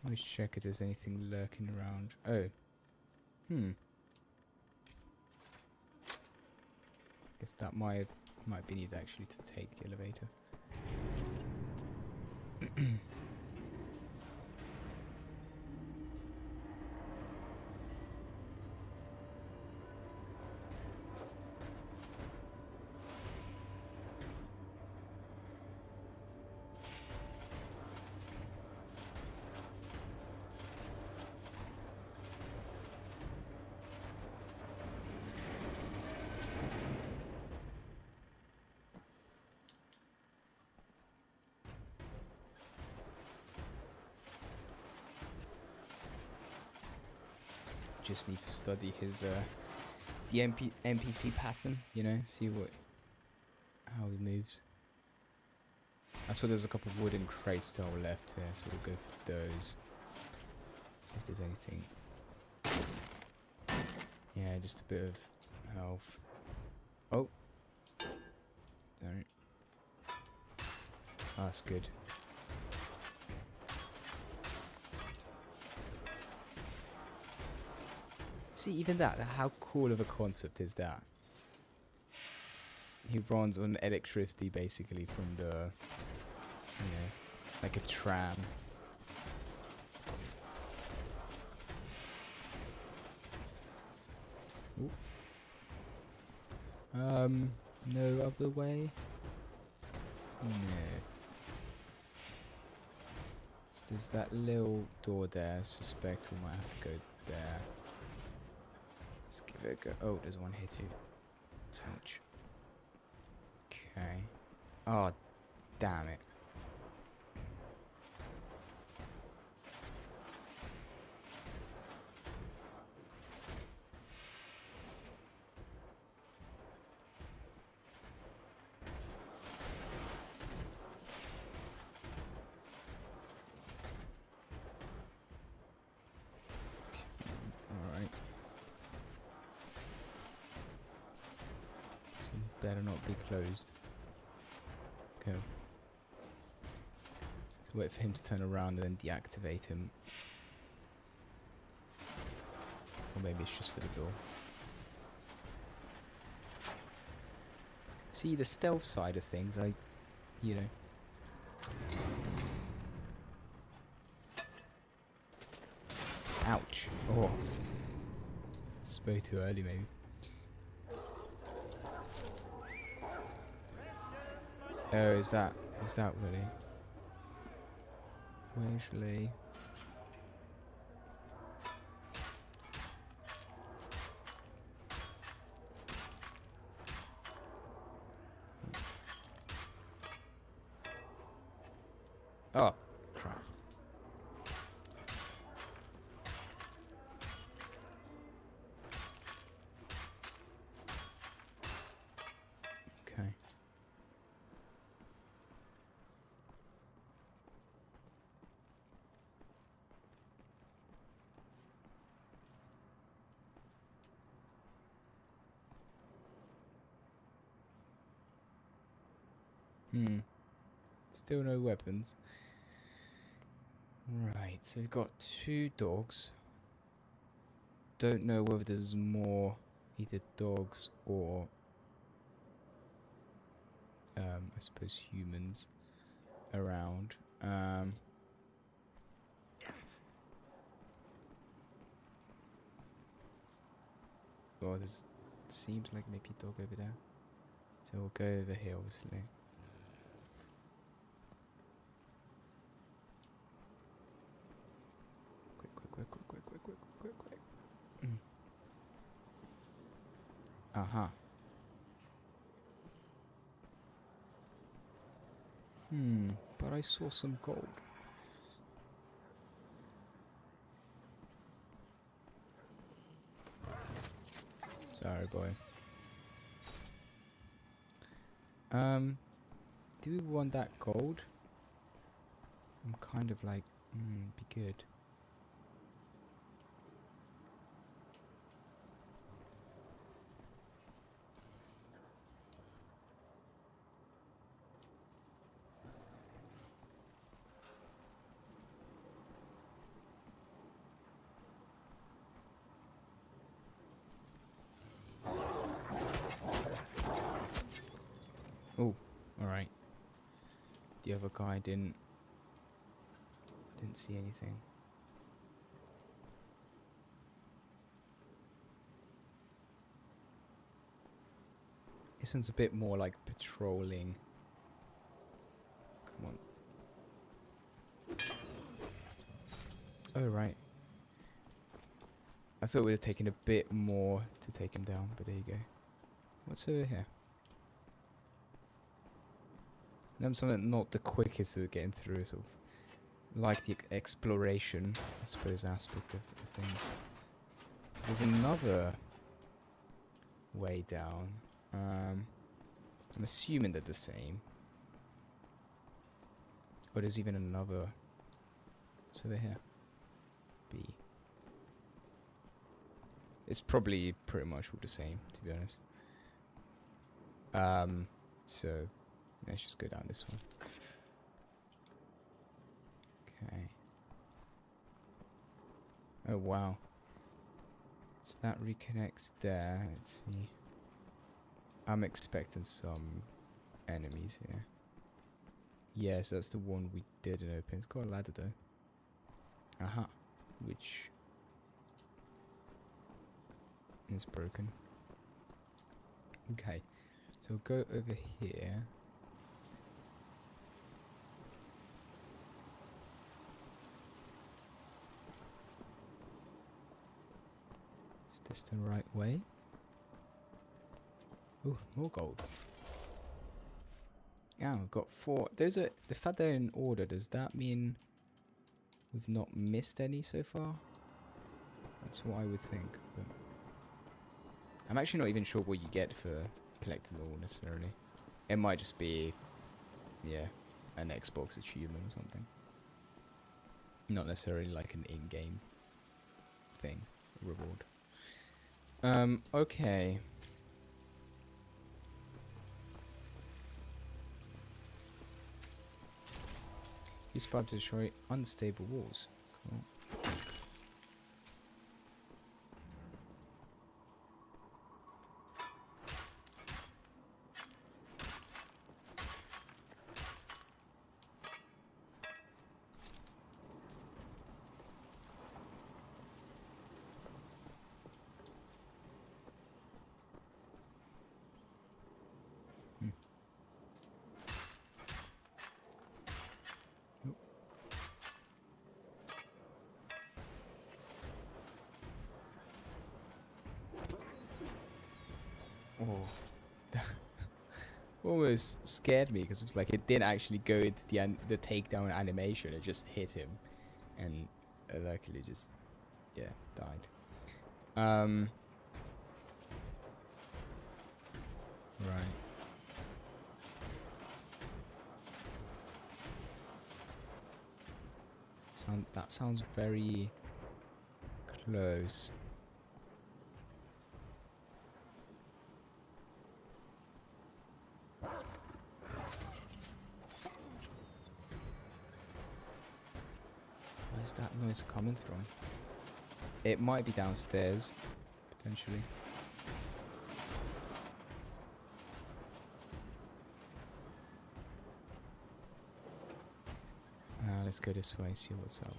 Let's check if there's anything lurking around. Oh. Guess that might be needed actually to take the elevator. Just need to study his the NPC pattern, you know, see how he moves. I saw there's a couple of wooden crates to our left here, so we'll go for those. See if there's anything. Yeah, just a bit of health. Oh, don't. Oh, that's good. See, even that, how cool of a concept is that? He runs on electricity, basically, from the, you know, like a tram. Ooh. No other way? No. So there's that little door there. I suspect we might have to go there. Let's give it a go. Oh, there's one here too. Ouch. Okay. Oh, damn it. Alright. This one better not be closed. Okay. So wait for him to turn around and then deactivate him. Or maybe it's just for the door. See, the stealth side of things, you know. Ouch. Oh. Spoke too early, maybe. Oh, is that Willie? Where's Lee? Oh, crap. Okay. Still no weapons. Right, so we've got 2 dogs. Don't know whether there's more either dogs or I suppose humans around. Oh, there's seems like maybe a dog over there. So we'll go over here, obviously. Quick. Aha. But I saw some gold. Sorry, boy. Do we want that gold? I'm kind of like, be good. Oh, alright. The other guy didn't see anything. This one's a bit more like patrolling. Come on. Oh, right. I thought it would have taken a bit more to take him down, but there you go. What's over here? I'm something not the quickest at getting through, sort of like the exploration, I suppose, aspect of things. So there's another way down. I'm assuming they're the same. Or there's even another. What's over here? B. It's probably pretty much all the same, to be honest. So let's just go down this one. Okay. Oh wow. So that reconnects there. Let's see. I'm expecting some enemies here. Yes, that's the one we didn't open. It's got a ladder though. Aha. Which is broken. Okay. So we'll go over here. Is this the right way? Ooh, more gold. Yeah, we've got 4. Those are the fact they're in order. Does that mean we've not missed any so far? That's what I would think. But I'm actually not even sure what you get for collecting them all necessarily. It might just be, yeah, an Xbox achievement or something. Not necessarily like an in-game thing, reward. Okay. Use pipe to destroy unstable walls. Cool. Oh, that almost scared me because it's like it didn't actually go into the takedown animation. It just hit him, and luckily just died. Right. That sounds very close. Where's that noise coming from? It might be downstairs, potentially. Let's go this way, see what's up.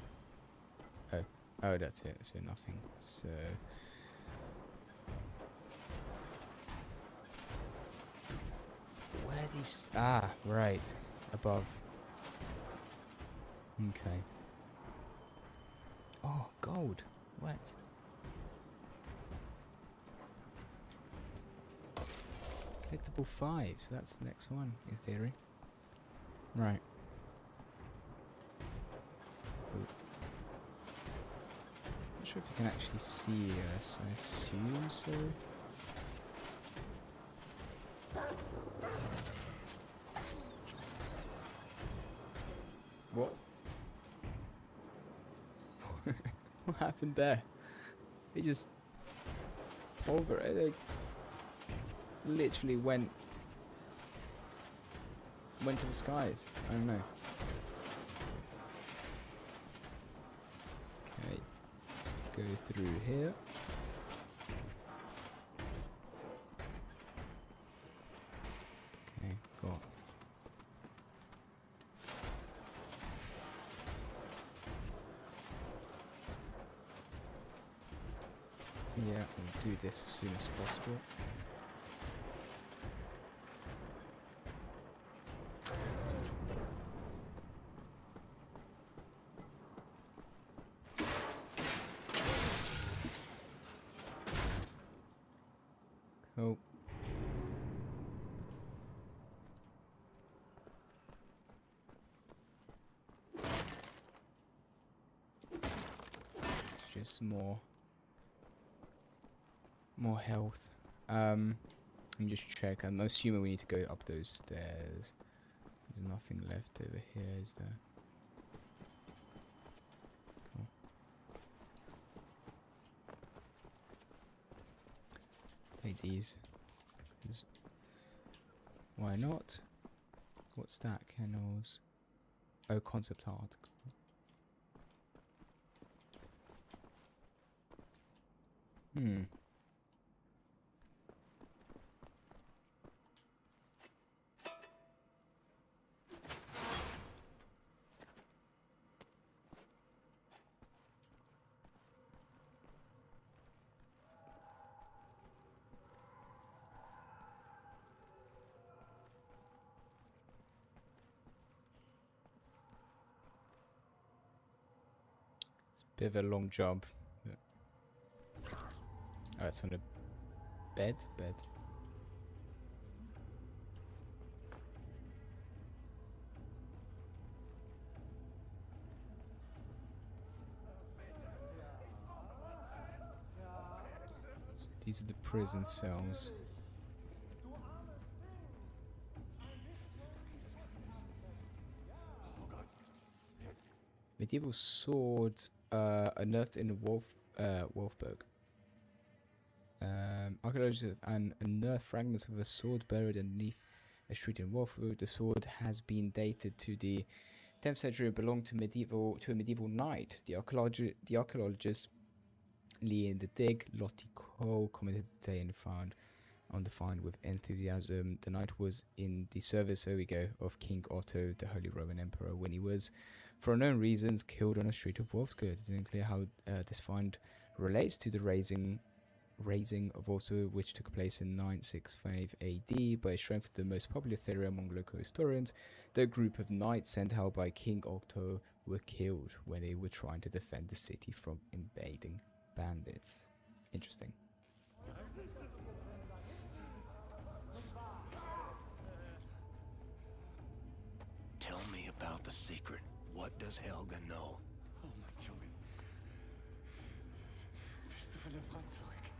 Oh, that's it. So nothing. So where these? Ah, right, above. Okay. Oh, gold. What? Collectible 5. So that's the next one in theory. Right. Not sure if you can actually see us. I assume so. What? What happened there? They just they literally went to the skies. I don't know. Okay, go through here. Okay, got. Yeah, we'll do this as soon as possible. Cool. It's just more health. Let me just check. I'm assuming we need to go up those stairs. There's nothing left over here, is there? Cool. Take these. 'Cause why not? What's that? Kennels. Oh, concept art. Hmm. Bit of a long job. Oh, it's on a bed. So these are the prison cells. Medieval sword unearthed in Wolfberg. Archaeologists have unearthed fragments of a sword buried underneath a street in Wolfberg. The sword has been dated to the 10th century and belonged to a medieval knight. The archaeologist Lee in the Dig, Lottie Cole, commented today and found on the find with enthusiasm. The knight was in the service, there we go, of King Otto, the Holy Roman Emperor, when he was, for unknown reasons, killed on a street of Wolfsburg. It's unclear how this find relates to the raising of Otto, which took place in 965 AD, but it strengthened the most popular theory among local historians. The group of knights sent out by King Otto were killed when they were trying to defend the city from invading bandits. Interesting. Tell me about the secret. What does Helga know? Oh, mein Junge. Bist du von der Front zurück?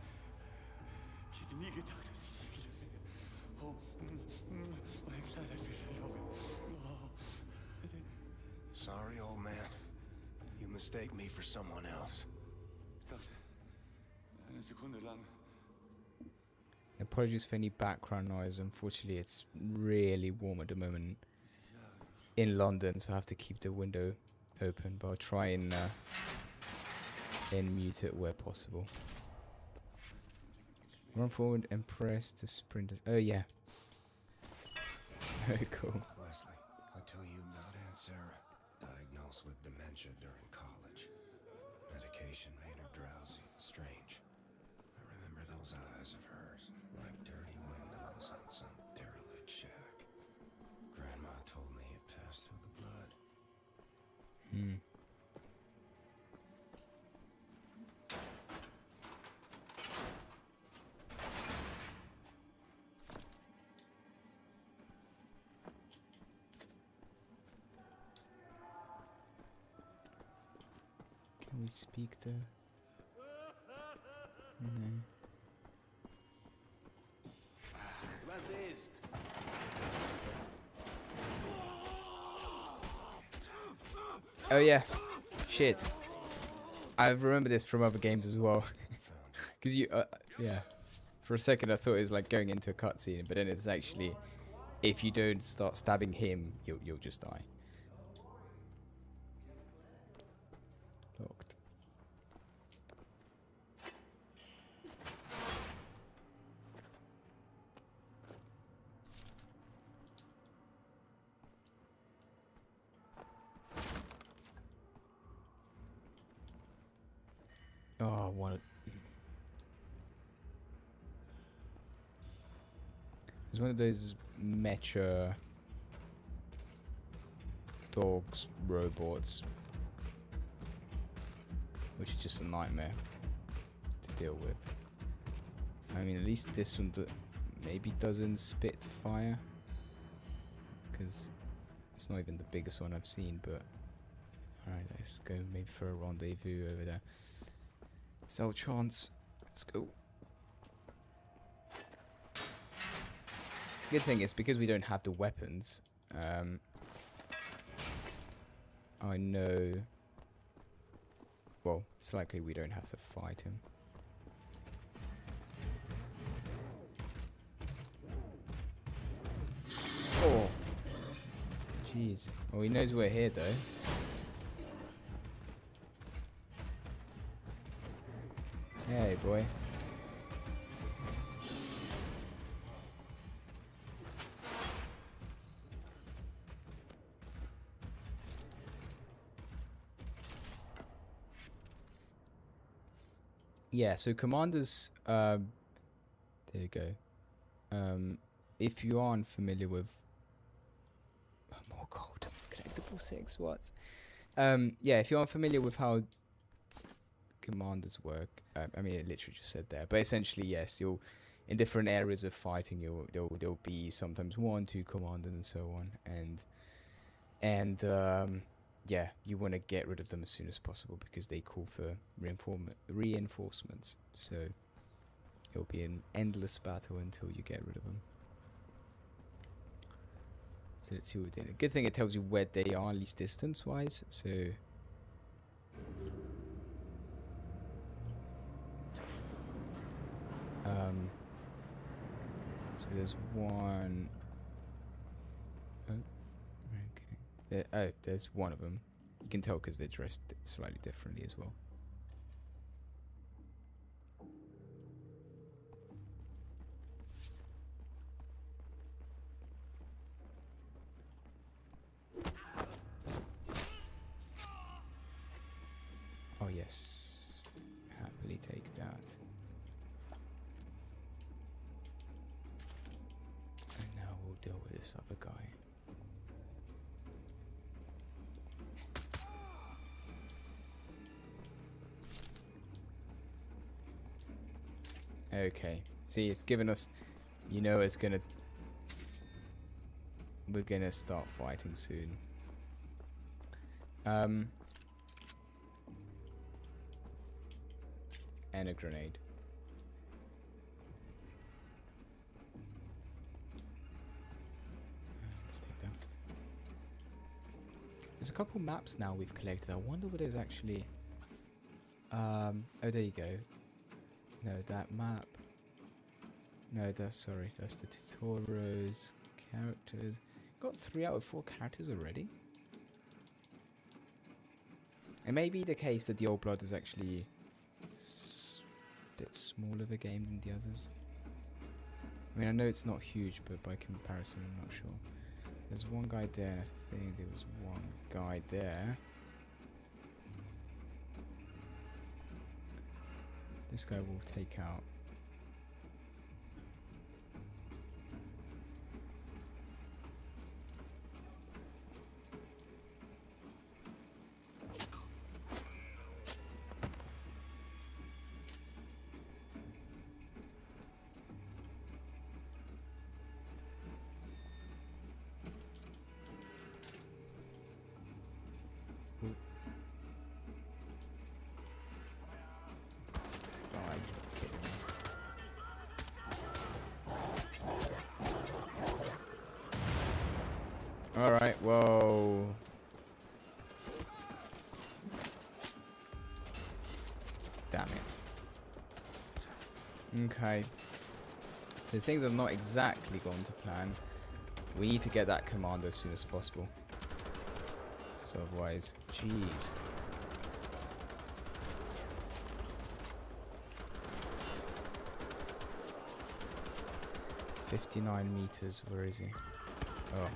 Ich hätte nie gedacht, dass ich dich wiedersehe. Oh, mein kleiner süßer Junge. Oh. Sorry, old man. You mistake me for someone else. Ich dachte, eine Sekunde lang. Apologies for any background noise. Unfortunately, it's really warm at the moment in London, so I have to keep the window open, but I'll try and mute it where possible. Run forward and press to sprint. Oh yeah. Very cool. Wesley, I'll tell you about Aunt Sarah. Diagnosed with dementia during college. Medication made her drowsy and strange. I remember those eyes of hers, like dirty windows on some derelict shack. Grandma told me it passed through the blood. Hmm. Can we speak to? No. Was ist? Oh yeah, shit. I remember this from other games as well. Because yeah, for a second I thought it was like going into a cutscene, but then it's actually, if you don't start stabbing him, you'll just die. Locked. Oh, what? It's one of those mecha dogs, robots, which is just a nightmare to deal with. I mean, at least this one maybe doesn't spit fire, because it's not even the biggest one I've seen. But alright, let's go maybe for a rendezvous over there. So chance, let's go. Good thing is, because we don't have the weapons, I know, well, it's likely we don't have to fight him. Oh, jeez. Well, he knows we're here though. Hey, boy. Yeah, so commanders, there you go. If you aren't familiar with more gold, collectible 6, what? Yeah, if you aren't familiar with how commanders work, I mean, it literally just said there, but essentially, yes, you'll, in different areas of fighting, there'll be sometimes 1, 2 commanders and so on, and yeah, you want to get rid of them as soon as possible because they call for reinforcements. So it'll be an endless battle until you get rid of them. So let's see what we're doing. Good thing it tells you where they are, at least distance-wise. So so there's one. Oh, okay. There's one of them. You can tell because they're dressed slightly differently as well. Oh yes, happily take that. And now we'll deal with this other guy. Okay, see, it's given us, you know, it's gonna, we're gonna start fighting soon. And a grenade. Let's take that. There's a couple maps now we've collected. I wonder what is actually. Oh, there you go. No, that map. No, that's the tutorials, characters. Got 3 out of 4 characters already. It may be the case that the Old Blood is actually a bit smaller of a game than the others. I mean, I know it's not huge, but by comparison, I'm not sure. There's one guy there, and I think there was one guy there. This guy will take out. Alright, whoa. Damn it. Okay. So things have not exactly gone to plan. We need to get that command as soon as possible. So otherwise, jeez. $59 meters, where is he? Oh.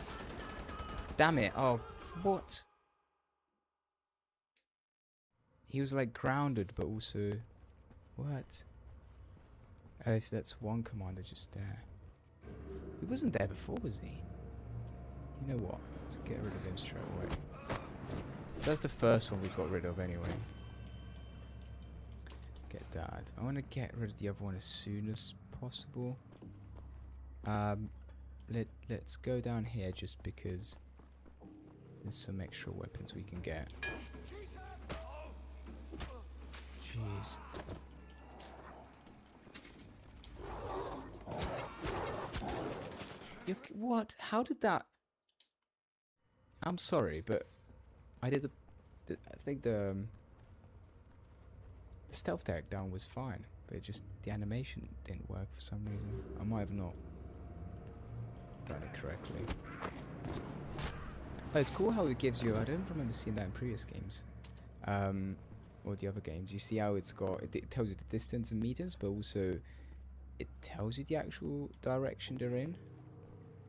Damn it, oh, what? He was like grounded, but also, what? Oh, so that's one commander just there. He wasn't there before, was he? You know what? Let's get rid of him straight away. That's the first one we got rid of anyway. Get that. I want to get rid of the other one as soon as possible. Let's go down here just because there's some extra weapons we can get. Jeez. What? How did that? I'm sorry, but I did I think the stealth takedown was fine, but it just the animation didn't work for some reason. I might have not done it correctly. Oh, it's cool how it gives you. I don't remember seeing that in previous games, or the other games. You see how it tells you the distance in meters, but also it tells you the actual direction they're in.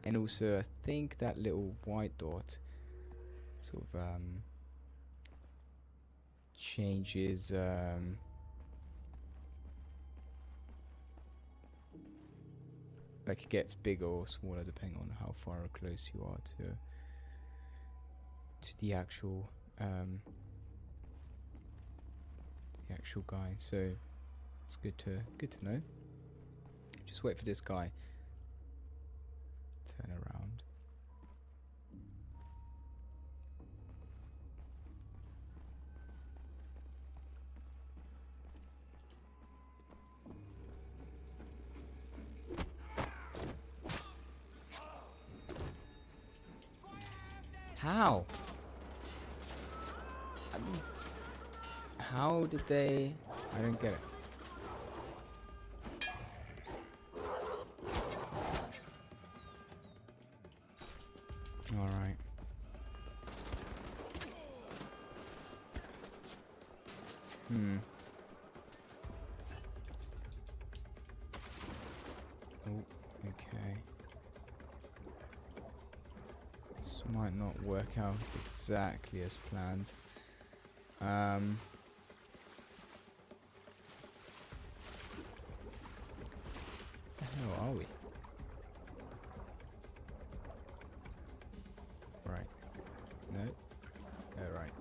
And also, I think that little white dot sort of changes like it gets bigger or smaller depending on how far or close you are to the actual guy. So it's good to know. Just wait for this guy. Turn around. How? I mean, how did they? I don't get it. Alright. Oh, okay. This might not work out exactly as planned. Where the hell are we? Right. No. Oh, right.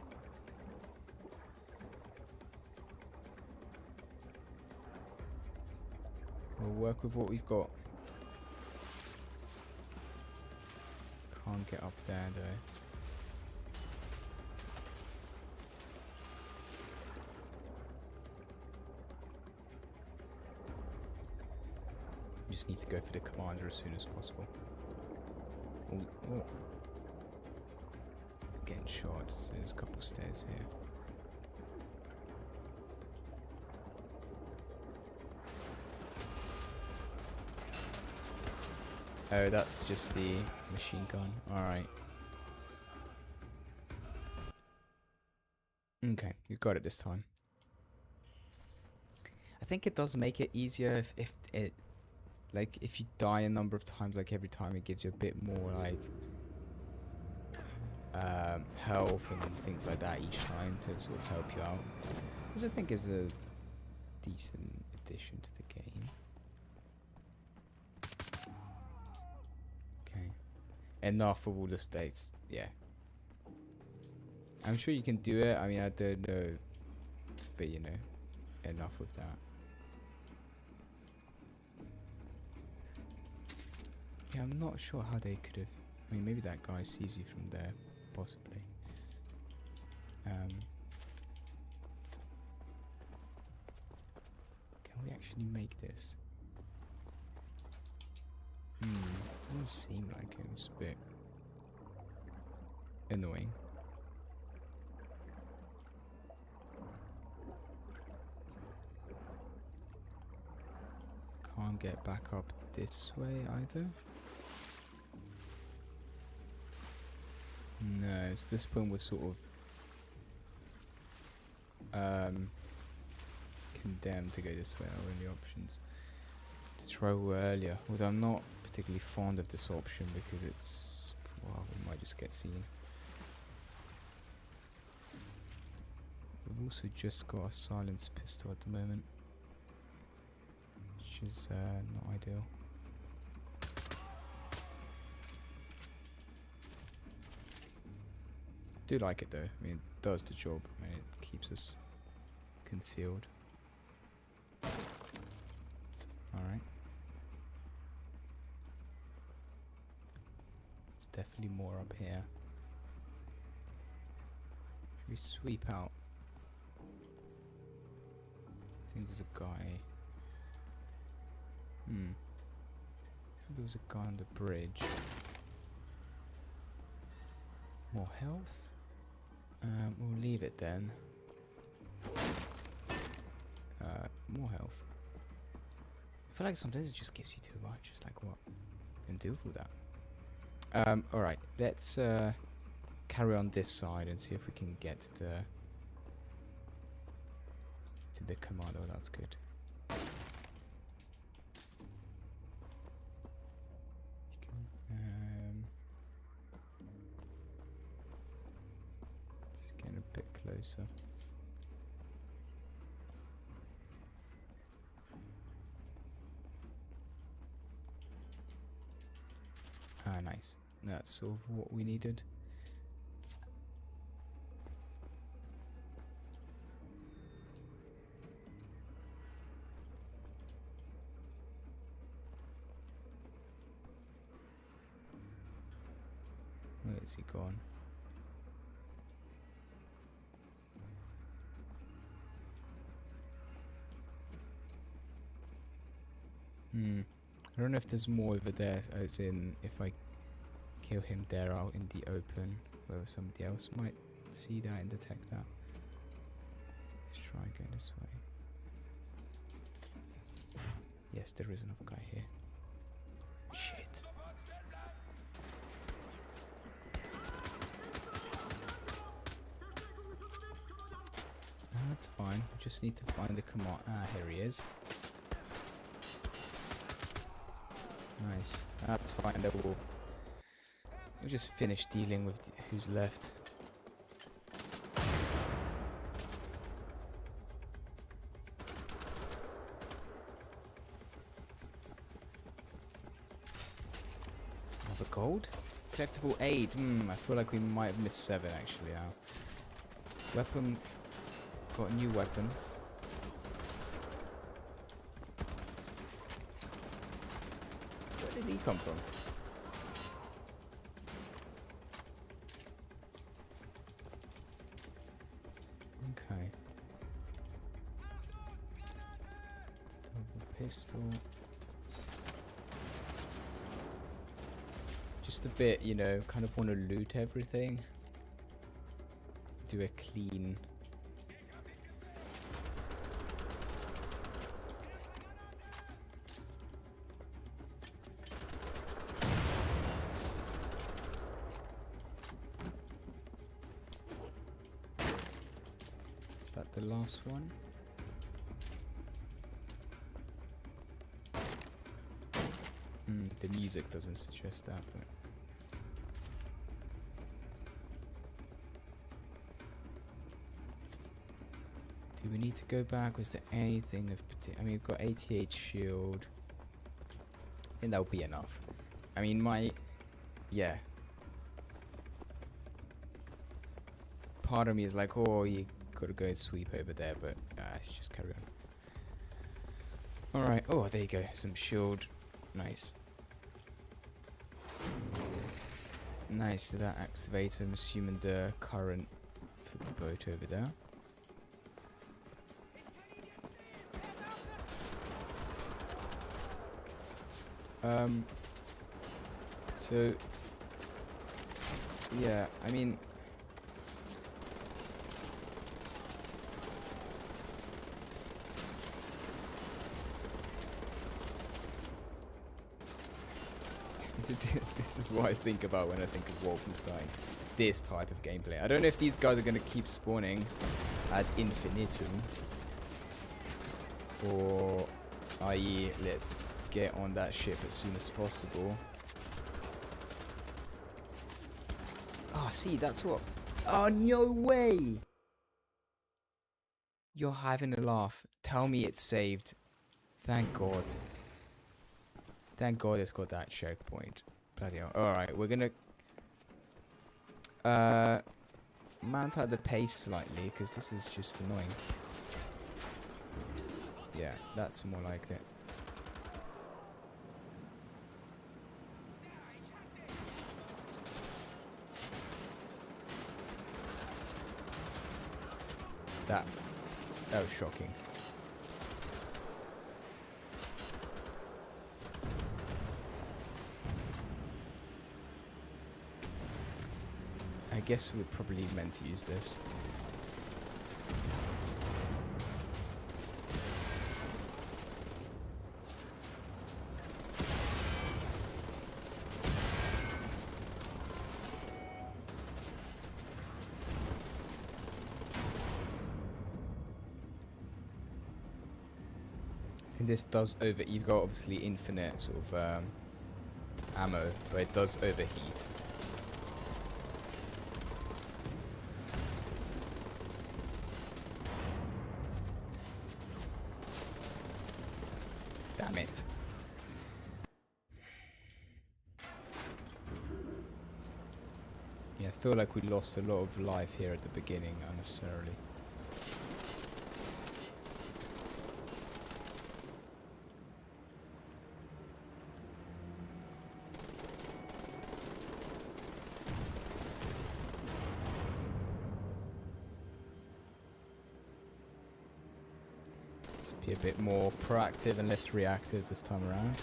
We'll work with what we've got. Can't get up there though. Just need to go for the commander as soon as possible. Oh, oh. Getting shot. So there's a couple stairs here. Oh, that's just the machine gun. Alright. Okay, you got it this time. I think it does make it easier if it, like, if you die a number of times, like every time it gives you a bit more, like, health and things like that each time to sort of help you out. Which I think is a decent addition to the game. Okay. Enough of all the states. Yeah. I'm sure you can do it. I mean, I don't know. But, you know, enough with that. Yeah, I'm not sure how they could have... I mean, maybe that guy sees you from there. Possibly. Can we actually make this? Doesn't seem like it. It's a bit annoying. Can't get back up this way either. No, so this point was sort of condemned to go this way. Our only options to throw earlier. Although I'm not particularly fond of this option because it's, well, we might just get seen. We've also just got a silenced pistol at the moment, which is not ideal. I do like it though. I mean, it does the job. I mean, it keeps us concealed. Alright. There's definitely more up here. Should we sweep out? I think there's a guy. I thought there was a guy on the bridge. More health? We'll leave it then. More health. I feel like sometimes it just gives you too much. It's like, what can do with that? Alright, let's carry on this side and see if we can get to the commando. That's good. It's getting a bit closer. Ah, nice. That's sort of what we needed. Where's he gone? I don't know if there's more over there, as in if I kill him there out in the open, whether somebody else might see that and detect that. Let's try and go this way. Yes, there is another guy here. Shit. No, that's fine. We just need to find the command. Ah, here he is. Nice. That's fine. We'll just finish dealing with who's left. It's another gold. Collectible 8. I feel like we might have missed 7 actually now. Weapon. Got a new weapon. Where did he come from? Okay. Double pistol. Just a bit, you know, kind of want to loot everything. Do a clean. that the last one? The music doesn't suggest that, but... Do we need to go back? Was there anything of particular? I mean, we've got 88 shield. I think that'll be enough. I mean, yeah. Part of me is like, oh, you gotta go and sweep over there, but let's just carry on. Alright, oh, there you go. Some shield. Nice. Nice, so that activates, I'm assuming, the current for the boat over there. So, yeah, I mean, this is what I think about when I think of Wolfenstein. This type of gameplay. I don't know if these guys are going to keep spawning ad infinitum, or i.e. let's get on that ship as soon as possible. Oh, see, that's what... Oh, no way! You're having a laugh. Tell me it's saved. Thank God. Thank God it's got that checkpoint. Bloody hell. Alright, we're gonna... mount out the pace slightly, because this is just annoying. Yeah, that's more like it. That was shocking. I guess we're probably meant to use this. I think this does you've got obviously infinite sort of ammo, but it does overheat. Damn it. Yeah, I feel like we lost a lot of life here at the beginning unnecessarily. Be a bit more proactive and less reactive this time around.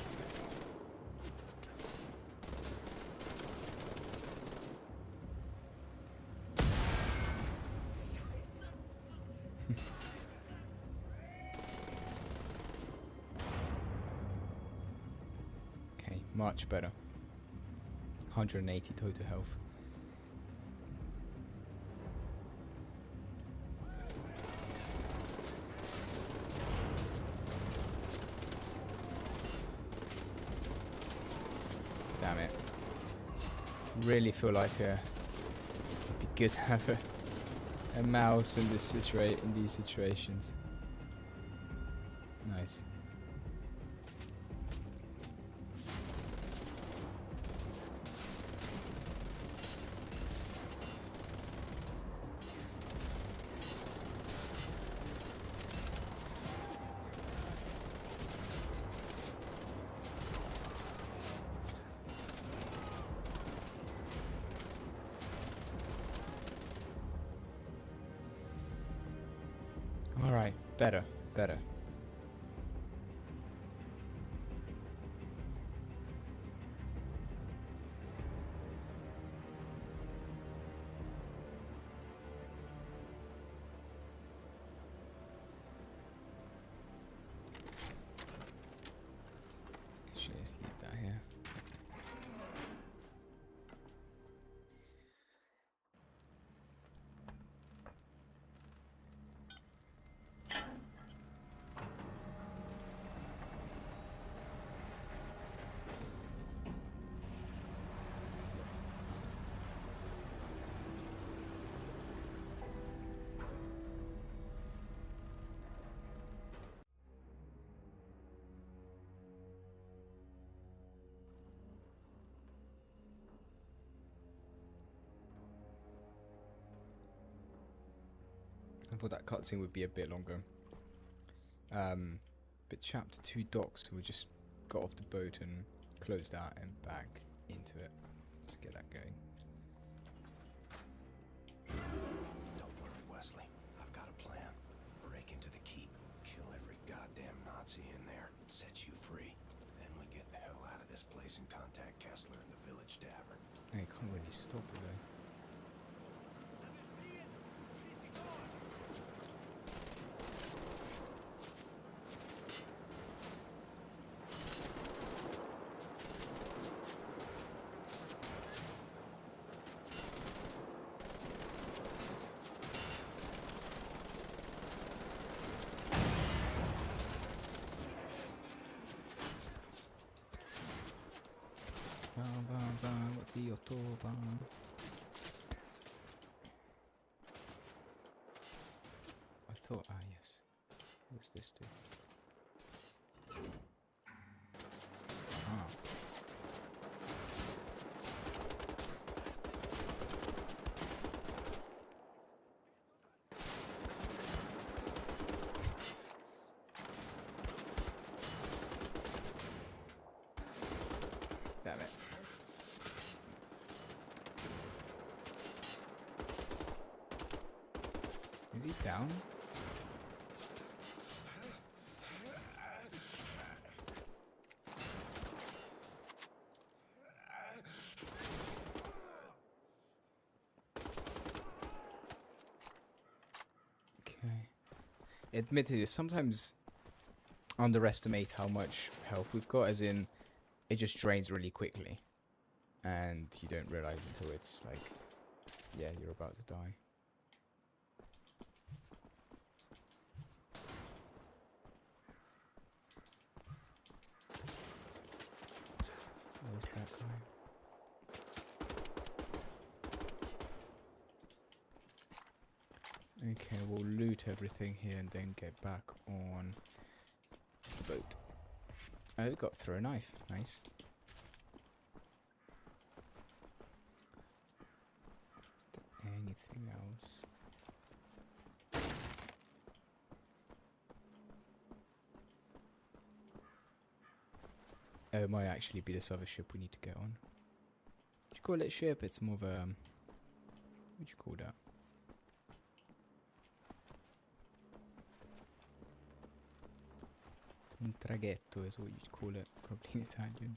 Okay, much better. 180 total health. Damn it. Really feel like it'd be good to have a mouse in this in these situations. Nice. Alright, better. Actually, let's leave that here. thought that cutscene would be a bit longer. But chapter 2 docks, so we just got off the boat and closed that and back into it to get that going. Don't worry, Wesley. I've got a plan. Break into the keep, kill every goddamn Nazi in there, set you free. Then we get the hell out of this place and contact Kessler in the village tavern. I can't really stop it though. What the Autobahn? I thought, yes. What's this do? Ah. Damn it. Is he down? Okay. Admittedly, sometimes underestimate how much health we've got, as in it just drains really quickly and you don't realize until it's like, yeah, you're about to die. Where's that guy? Okay, we'll loot everything here and then get back on the boat. Oh, got through a knife. Nice. Is there anything else? Oh, it might actually be this other ship we need to get on. Would you call it a ship? It's more of a... what would you call that? Un traghetto is what you'd call it, probably in Italian.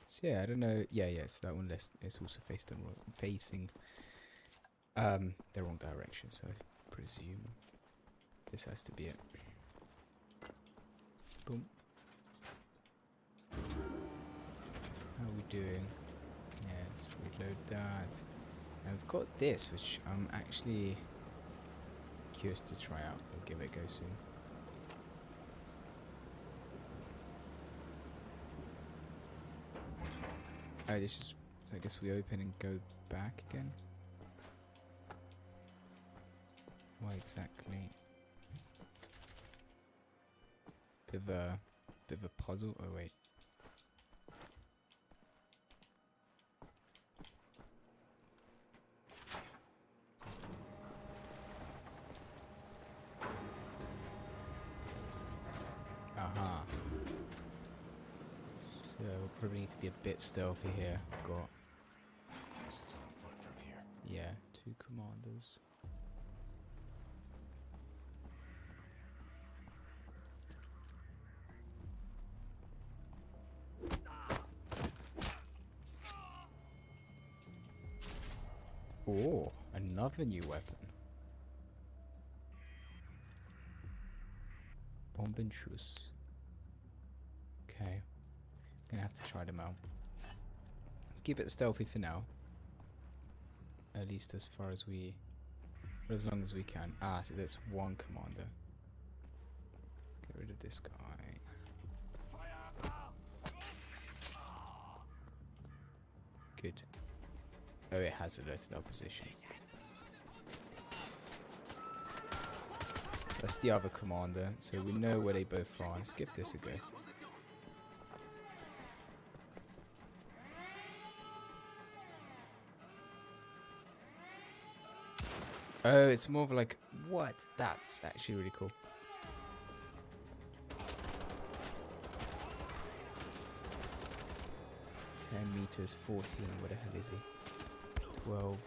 So yeah, I don't know. Yeah, so that one is also facing the wrong direction, so I presume this has to be it. Boom. How are we doing? Yeah, let's reload that. And we've got this, which I'm actually curious to try out. We'll give it a go soon. Oh, this is... so I guess we open and go back again? Why exactly? Bit of a puzzle. Oh wait. Aha. So we'll probably need to be a bit stealthy here. Got... Guess it's on foot from here. yeah, 2 commanders. Oh, another new weapon. Bombenschuss. Okay. Gonna have to try them out. Let's keep it stealthy for now. At least as far as we... for as long as we can. Ah, so that's one commander. Let's get rid of this guy. Good. Oh, it has alerted our position. That's the other commander, so we know where they both are. Let's give this a go. Oh, it's more of like, what? That's actually really cool. $10 meters, 14. What the hell is he? 12.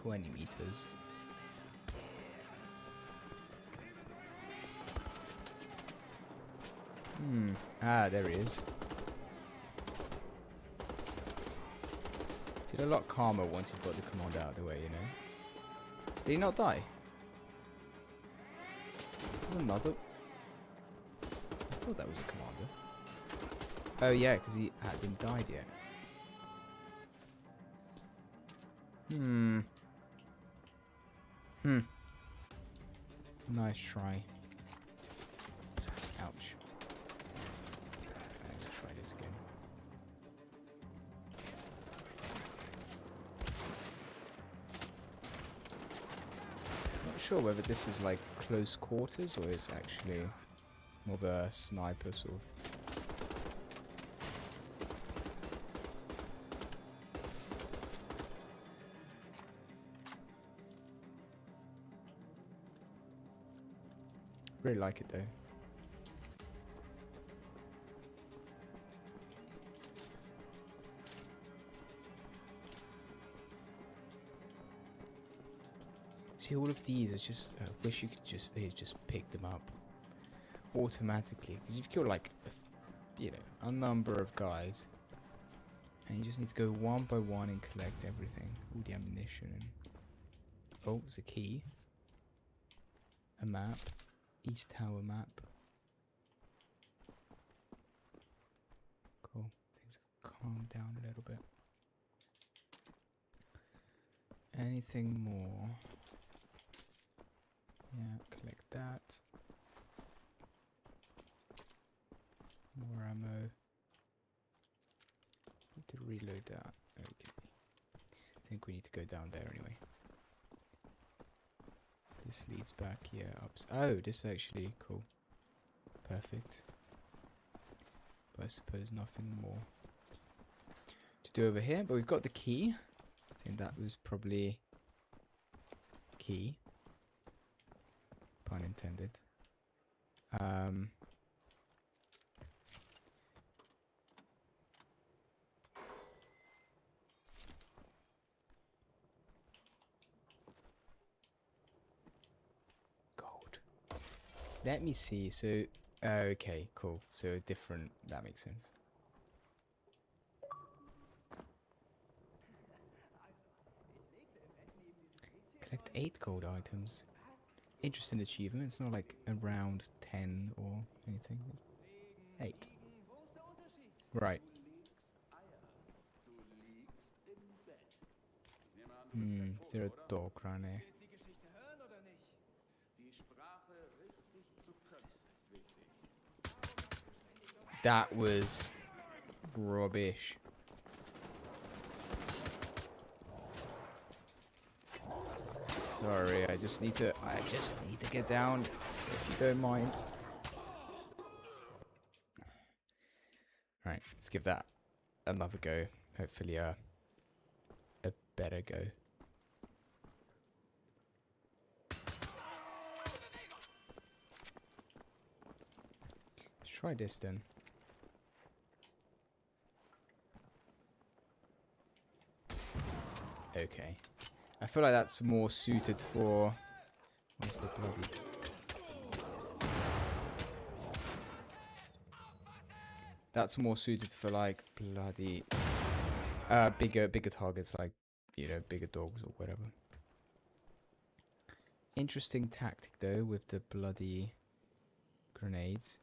$20 meters. Ah, there he is. Feel a lot calmer once you've got the commander out of the way, you know. Did he not die? There's another. I thought that was a commander. Oh yeah, because he hadn't died yet. Nice try. Ouch. I'm gonna try this again. Not sure whether this is like close quarters or it's actually more of a sniper sort of. Really like it though. See, all of these is just. I wish you could just pick them up automatically, because you've killed like, you know, a number of guys, and you just need to go one by one and collect everything, all the ammunition. And oh, it's a key, a map. East Tower map. Cool. Things have calmed down a little bit. Anything more? Yeah, collect that. More ammo. Need to reload that. Okay. I think we need to go down there anyway. This leads back here up. Oh, this is actually cool. Perfect. But I suppose nothing more to do over here. But we've got the key. I think that was probably key. Pun intended. Let me see. So, okay, cool. So different. That makes sense. Collect 8 gold items. Interesting achievement. It's not like around 10 or anything. It's 8. Right. Is there a dog around here? That was rubbish. Sorry, I just need to get down, if you don't mind. Right, let's give that another go. Hopefully a better go. Let's try this then. Okay. I feel like that's more suited for... What's the bloody... That's more suited for like bloody... bigger targets, like, you know, bigger dogs or whatever. Interesting tactic though with the bloody grenades.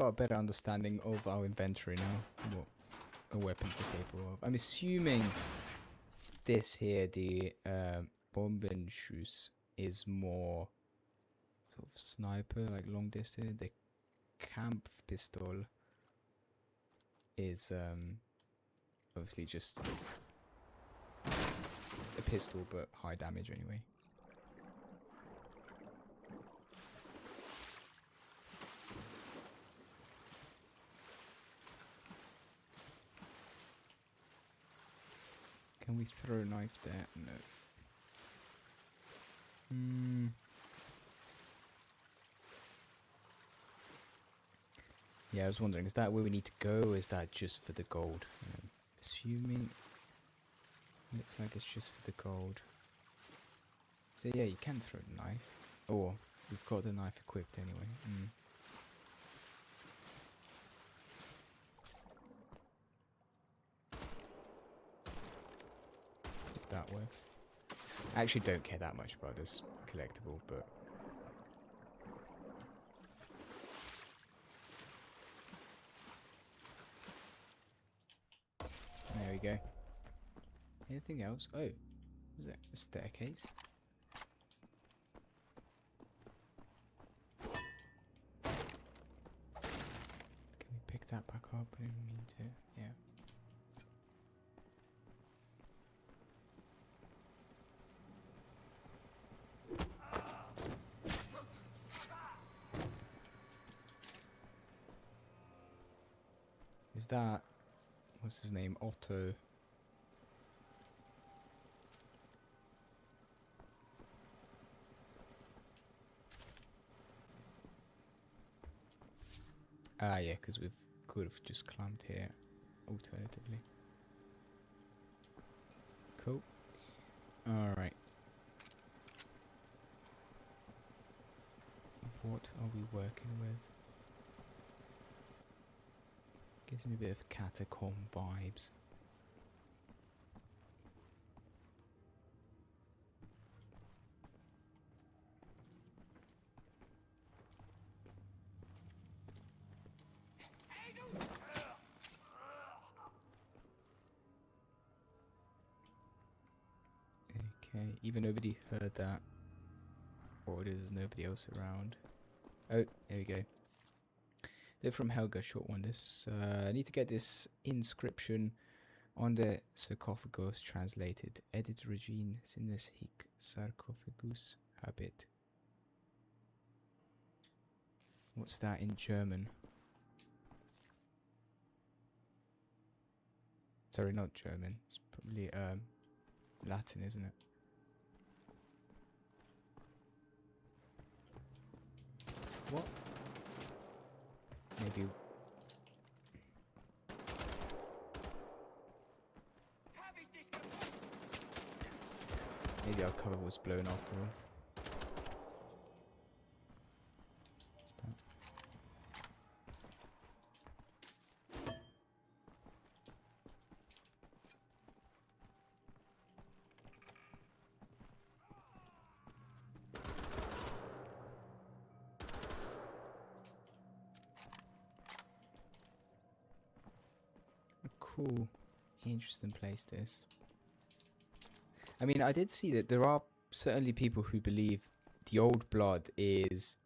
got a better understanding of our inventory now, what our weapons are capable of. I'm assuming this here, the Bombenschuss, is more sort of sniper, like long distance. The Kampfpistol is obviously just a pistol, but high damage anyway. Can we throw a knife there? No. Yeah, I was wondering, is that where we need to go, or is that just for the gold? Assuming looks like it's just for the gold. So yeah, you can throw the knife, or we've got the knife equipped anyway. If that works. I actually don't care that much about this collectible, but there we go. Anything else? Oh, is it a staircase? Can we pick that back up? I don't need to. Yeah. Is that, what's his name? Otto. Ah, yeah, because we could have just climbed here, alternatively. Cool. Alright. What are we working with? Gives me a bit of catacomb vibes. Okay, even nobody heard that. Or there's nobody else around. Oh, there we go. They're from Helga, short one. This I need to get this inscription on the sarcophagus translated. Edit Regine sinnes hic sarcophagus habit. What's that in German? Sorry, not German. It's probably Latin, isn't it? What? Maybe. Maybe our cover was blown after all. What's that? Cool, interesting place this. I mean, I did see that there are certainly people who believe the Old Blood is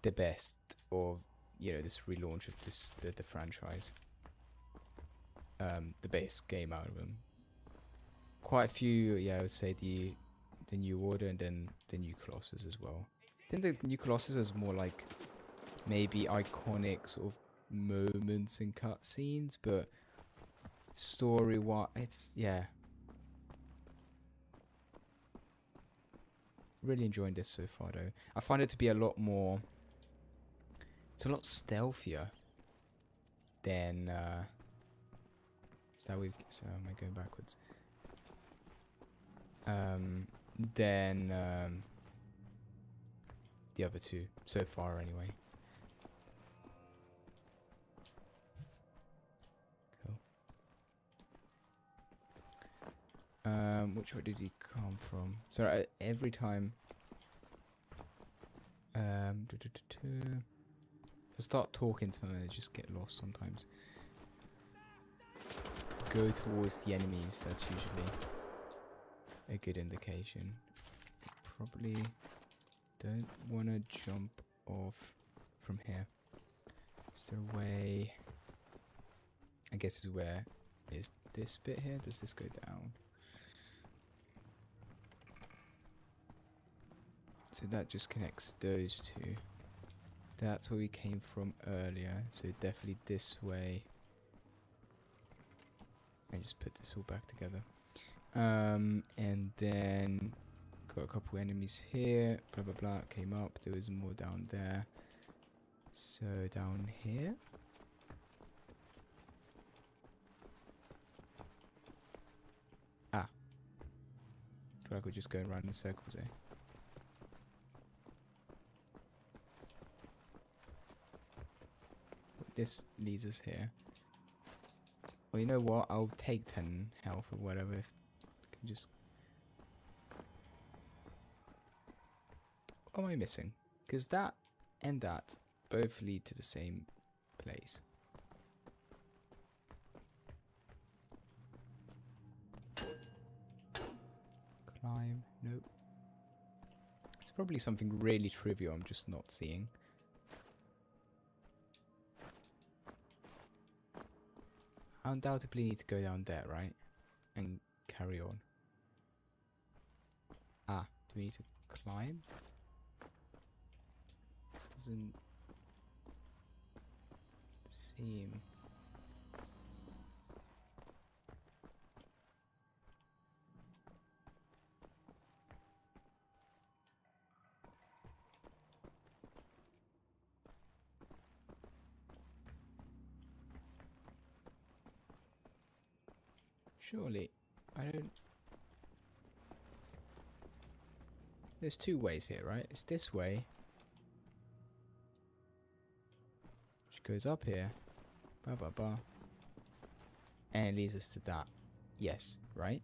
the best of, you know, this relaunch of this the franchise. The best game out of them. Quite a few, yeah, I would say the New Order and then the New Colossus as well. I think the New Colossus is more like maybe iconic sort of moments and cutscenes, but story-wise, it's, yeah. Really enjoying this so far, though. I find it to be a lot more... It's a lot stealthier than... so am I going backwards? Than the other two, so far anyway. Which way did he come from? So every time... If I start talking to them, I just get lost sometimes. Go towards the enemies, that's usually a good indication. Probably don't want to jump off from here. Is there a way? I guess is where is this bit here? Does this go down? So that just connects those two. That's where we came from earlier. So definitely this way. I just put this all back together. And then got a couple enemies here. Blah blah blah. Came up. There was more down there. So down here. Ah. I feel like we're just going around in circles here. This leads us here. Well, you know what? I'll take 10 health or whatever if I can just... What am I missing? Because that and that both lead to the same place. Climb. Nope. It's probably something really trivial I'm just not seeing. I undoubtedly need to go down there, right? And carry on. Ah, do we need to climb? Doesn't seem... Surely, I don't... There's two ways here, right? It's this way. Which goes up here. Blah, blah, blah. And it leads us to that. Yes, right?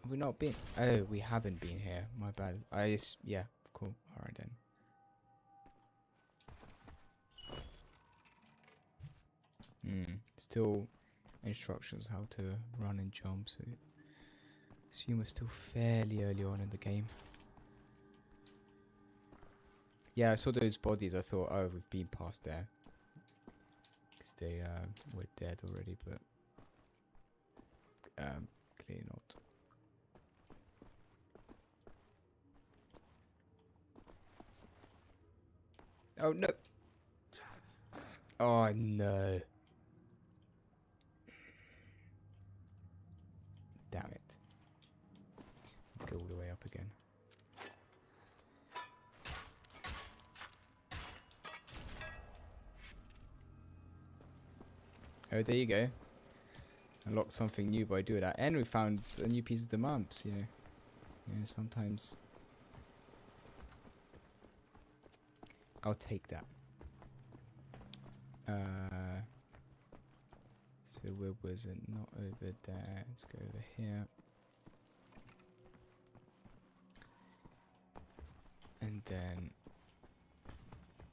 Have we not been? Oh, we haven't been here. My bad. Yeah, cool. Alright then. Still instructions how to run and jump, so I assume we're still fairly early on in the game. Yeah, I saw those bodies, I thought, oh, we've been past there. Because they were dead already, but clearly not. Oh no! Oh no! Damn it. Let's go all the way up again. Oh, there you go. Unlock something new by doing that. And we found a new piece of the mumps, you know. Yeah, sometimes... I'll take that. So where was it? Not over there. Let's go over here. And then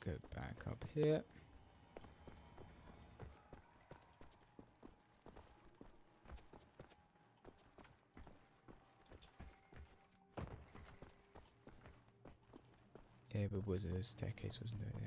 go back up here. Yeah, but was it a staircase, wasn't there? Yeah.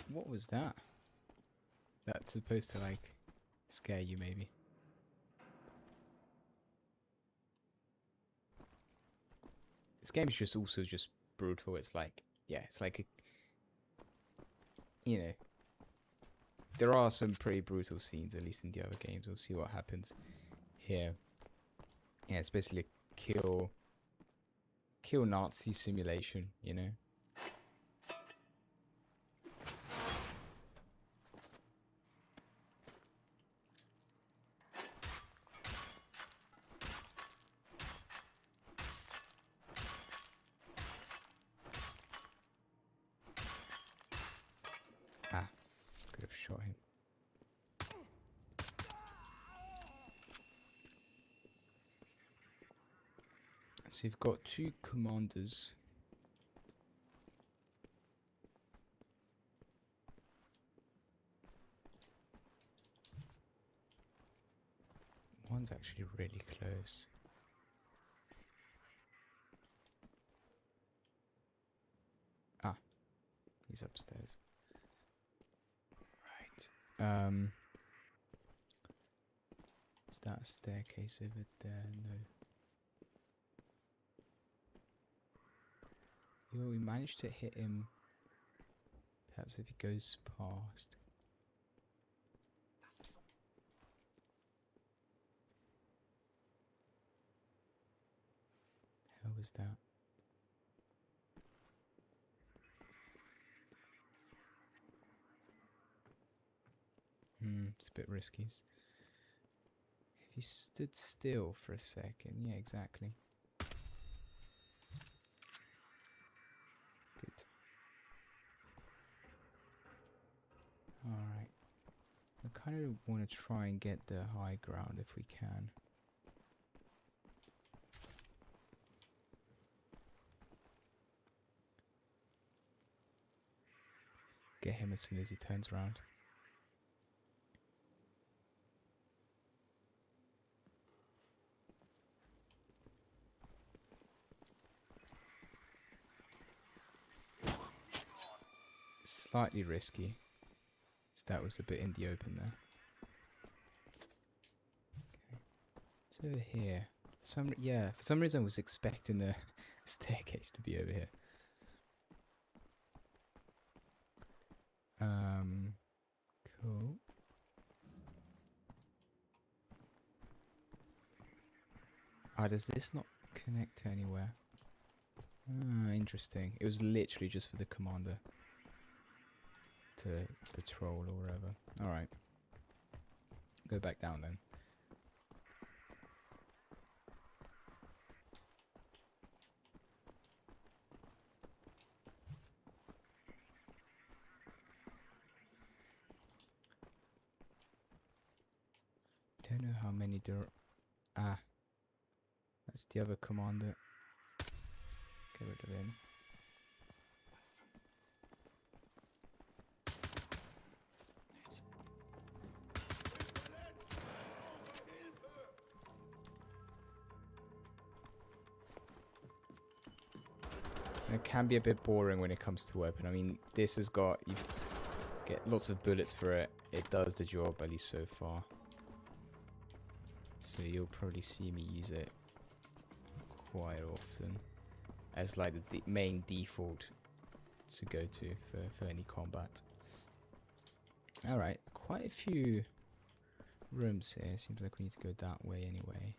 What was that? That's supposed to, like, scare you, maybe. This game is just also just brutal. It's like, yeah, it's like a, you know, there are some pretty brutal scenes, at least in the other games. We'll see what happens here. Yeah, it's basically a kill Nazi simulation, you know. Ah, could have shot him. So you've got two commanders. One's actually really close. Ah, he's upstairs. Right. Is that a staircase over there? No. Well, we managed to hit him. Perhaps if he goes past. How was that? It's a bit risky. If you stood still for a second, yeah, exactly. Good. Alright. I kind of want to try and get the high ground if we can. Get him as soon as he turns around. Slightly risky. So that was a bit in the open there. Okay. It's over here. For some reason I was expecting the staircase to be over here. Cool. Ah, does this not connect to anywhere? Ah, interesting. It was literally just for the commander to patrol or whatever. Alright. Go back down then. Don't know how many there are. Ah. That's the other commander. Get rid of him. It can be a bit boring when it comes to weapon. I mean, this has got, you get lots of bullets for it. It does the job, at least so far. So you'll probably see me use it quite often as like the main default to go to for any combat. Alright, quite a few rooms here. Seems like we need to go that way anyway.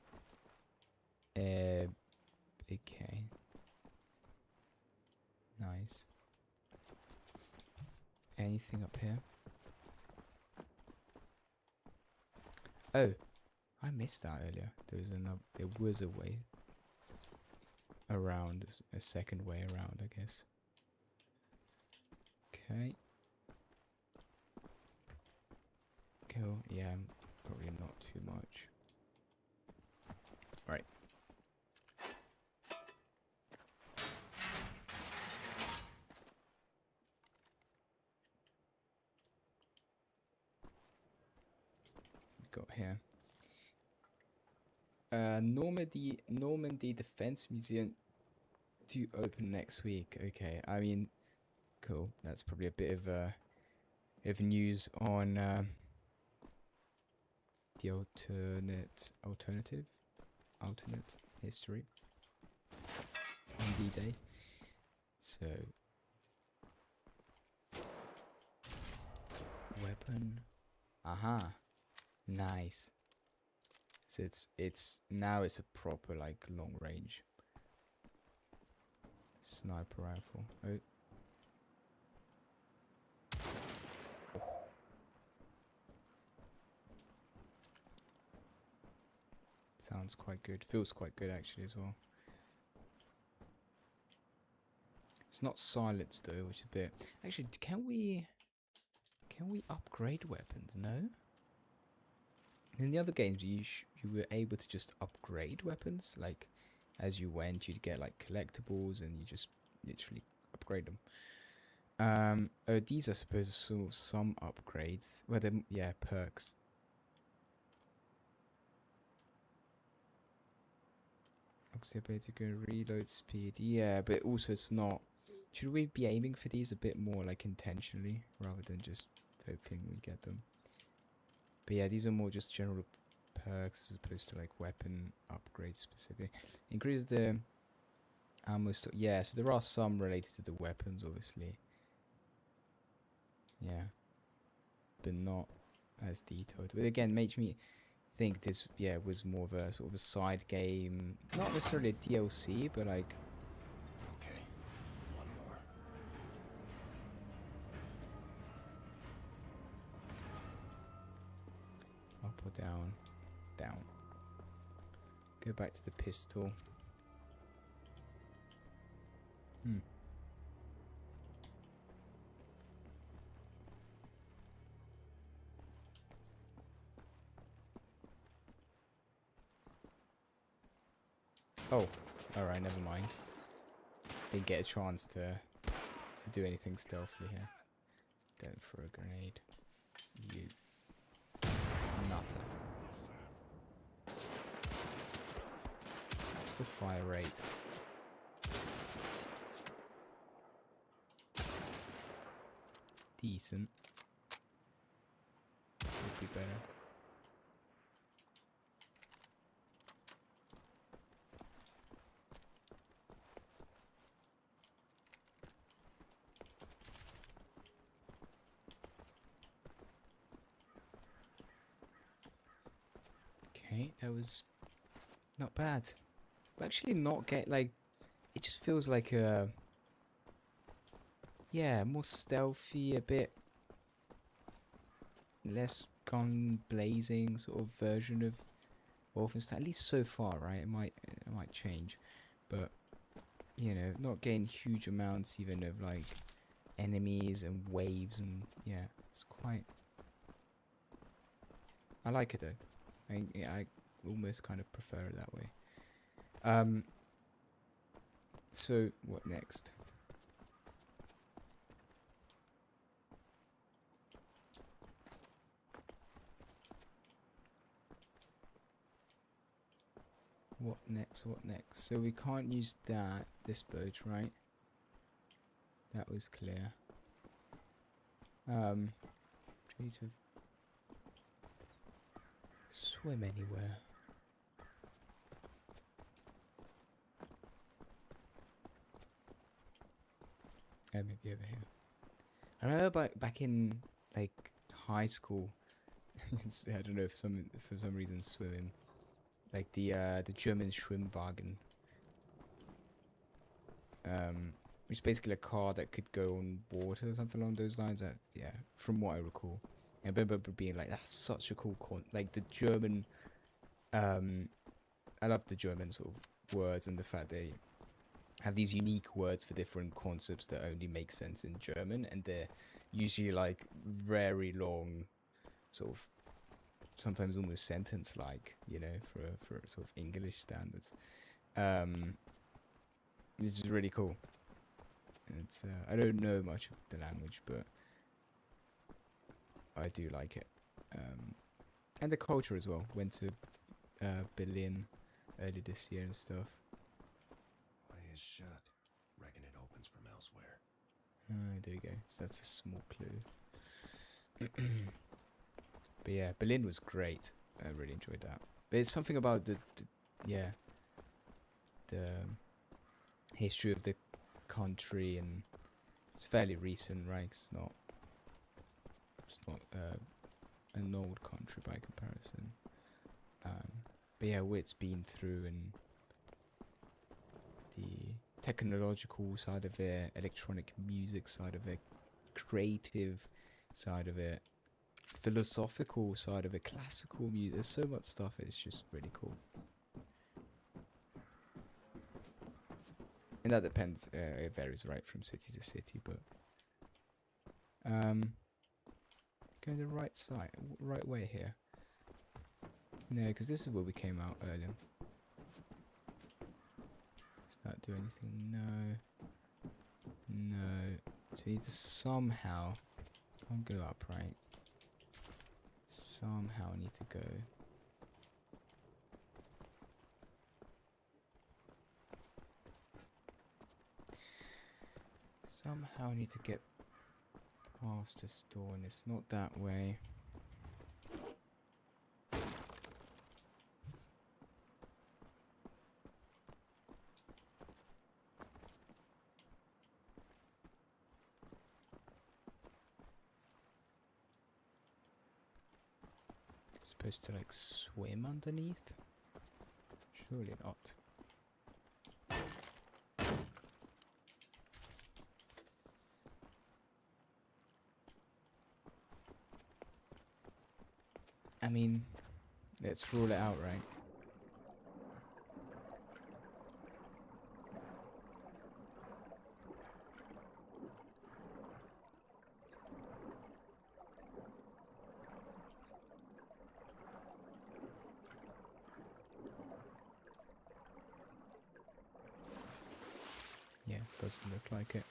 Okay. Nice. Anything up here? Oh, I missed that earlier. There was a way around, a second way around, I guess. Okay. Cool. Yeah, probably not too much. Right. Got here. Normandy Defense Museum to open next week. Okay, I mean, cool. That's probably a bit of news on the alternate history on D-Day. So, weapon. Aha, nice. So it's now it's a proper like long range sniper rifle. Oh. Oh. Sounds quite good. Feels quite good actually as well. It's not silenced though, which is a bit. Actually, can we upgrade weapons? No. In the other games, you were able to just upgrade weapons, like as you went, you'd get like collectibles, and you just literally upgrade them. Oh, these are supposed to sort of some upgrades. Well, yeah, perks. The ability to go reload speed. Yeah, but also it's not. Should we be aiming for these a bit more like intentionally rather than just hoping we get them? But yeah, these are more just general perks as opposed to like weapon upgrade specific. Increase the ammo store. Yeah, so there are some related to the weapons, obviously. Yeah, but not as detailed. But again, makes me think this was more of a sort of a side game, not necessarily a DLC, but like. Okay, one more. Up or down? Down. Go back to the pistol. Oh, alright, never mind. Didn't get a chance to do anything stealthily here. Don't throw a grenade. You nutter. What's the fire rate? Decent. Could be better. Okay, that was not bad. But actually not get like, it just feels like a, yeah, more stealthy, a bit less gun blazing sort of version of Wolfenstein, at least so far, right? It might change, but you know, not getting huge amounts even of like enemies and waves, and yeah, it's quite. I like it though. I almost kind of prefer it that way. So what next? What next? What next? So we can't use this boat, right? That was clear. Need to swim anywhere. Oh, maybe over here. I remember back in like high school. I don't know, for some reason swimming. Like the German Schwimmwagen. Which is basically a car that could go on water or something along those lines. Yeah, from what I recall. I remember being like, that's such a cool like the German. I love the German sort of words and the fact they have these unique words for different concepts that only make sense in German, and they're usually like very long, sort of sometimes almost sentence-like, you know, for sort of English standards. This is really cool. It's I don't know much of the language, but I do like it, and the culture as well. Went to Berlin early this year and stuff. Way is shut. Reckon it opens from elsewhere. There you go. So that's a small clue. But yeah, Berlin was great. I really enjoyed that. But it's something about the history of the country, and it's fairly recent, right? It's not an old country by comparison. But yeah, Wit's been through and the technological side of it, electronic music side of it, creative side of it, philosophical side of it, classical music. There's so much stuff. It's just really cool. And that depends. It varies right from city to city, but going the right side, right way here. No, because this is where we came out earlier. Does that do anything? No. No. So we need to somehow... Can't go up, right? Somehow I need to go... Somehow I need to get past the store, and it's not that way. Supposed to like swim underneath? Surely not. I mean, let's rule it out, right? Yeah, doesn't look like it.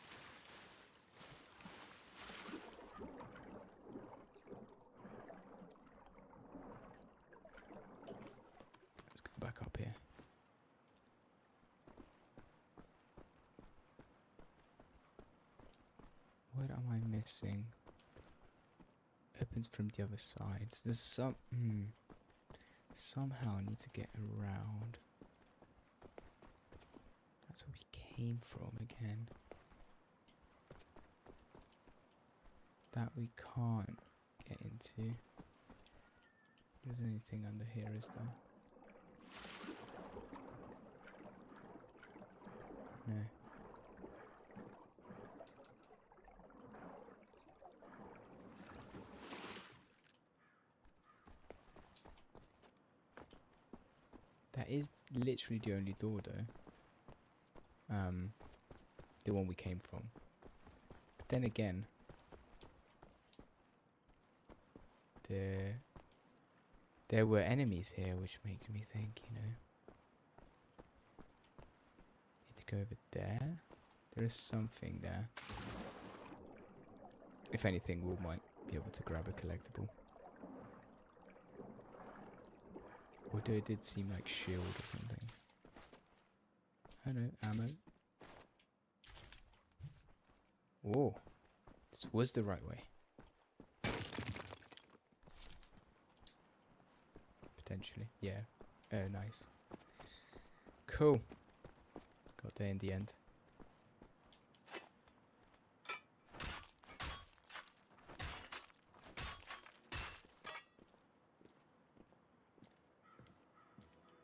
Let's go back up here. What am I missing? Opens from the other side. So there's some... Somehow I need to get around. That's where we came from again. That we can't get into. There's anything under here, is there? No. That is literally the only door though. The one we came from. But then again, there were enemies here, which makes me think, you know, need to go over there. There is something there. If anything, we might be able to grab a collectible. Although it did seem like shield or something. I know, ammo. Whoa, this was the right way. Potentially, yeah. Oh, nice. Cool. Got there in the end.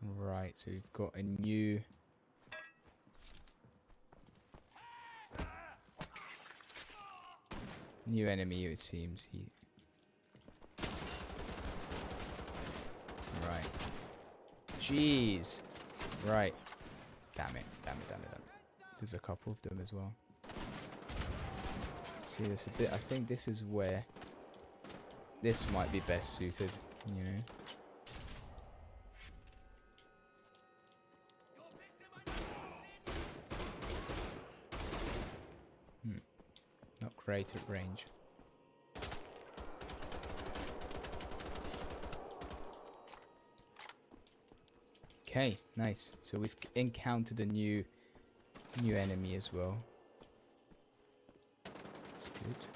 Right, so we've got a new... new enemy, it seems. Right. Jeez. Right. Damn it. There's a couple of them as well. See, this a bit. I think this is where this might be best suited, you know. Not great at range. Okay, nice. So we've encountered a new enemy as well. That's good.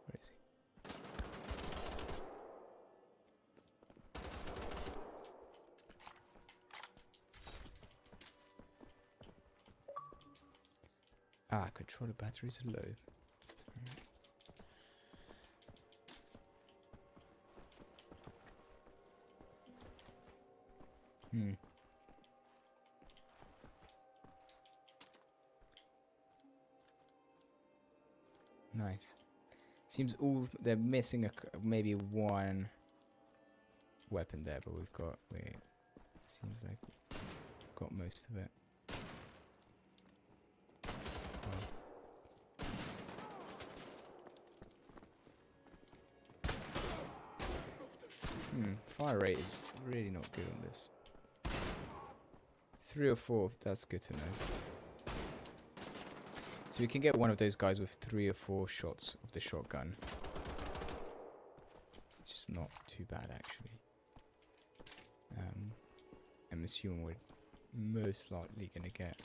Where is he? Ah, controller batteries are low. That's right. Hmm. Nice. Seems all they're missing maybe one weapon there, but we've got. Seems like we've got most of it. Fire rate is really not good on this. 3 or 4, that's good to know. So we can get one of those guys with 3 or 4 shots of the shotgun. Which is not too bad, actually. I'm assuming we're most likely going to get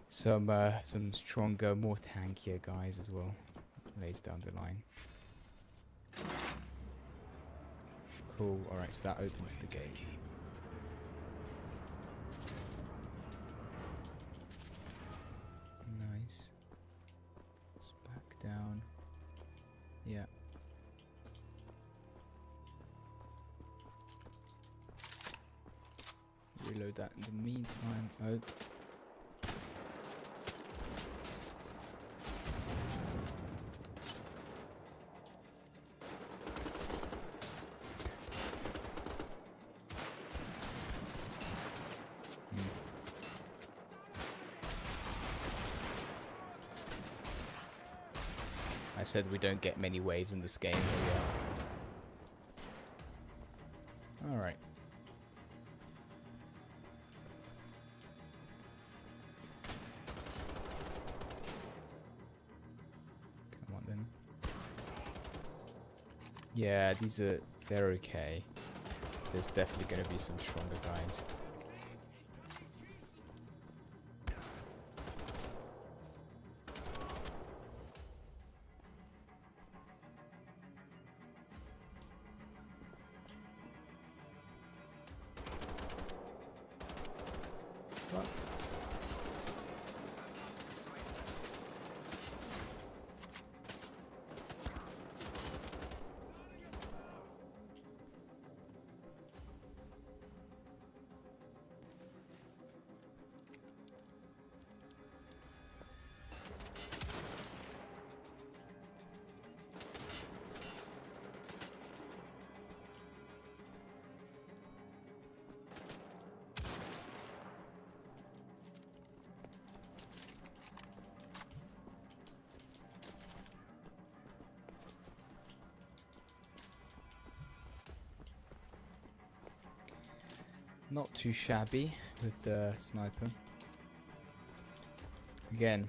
some stronger, more tankier guys as well later down the line. Cool. Alright, so that opens the gate. Nice. Let's back down. Yeah. Reload that in the meantime. Oh. I said we don't get many waves in this game, but yeah. Alright. Come on then. Yeah, they're okay. There's definitely gonna be some stronger guys. What? Not too shabby with the sniper. Again,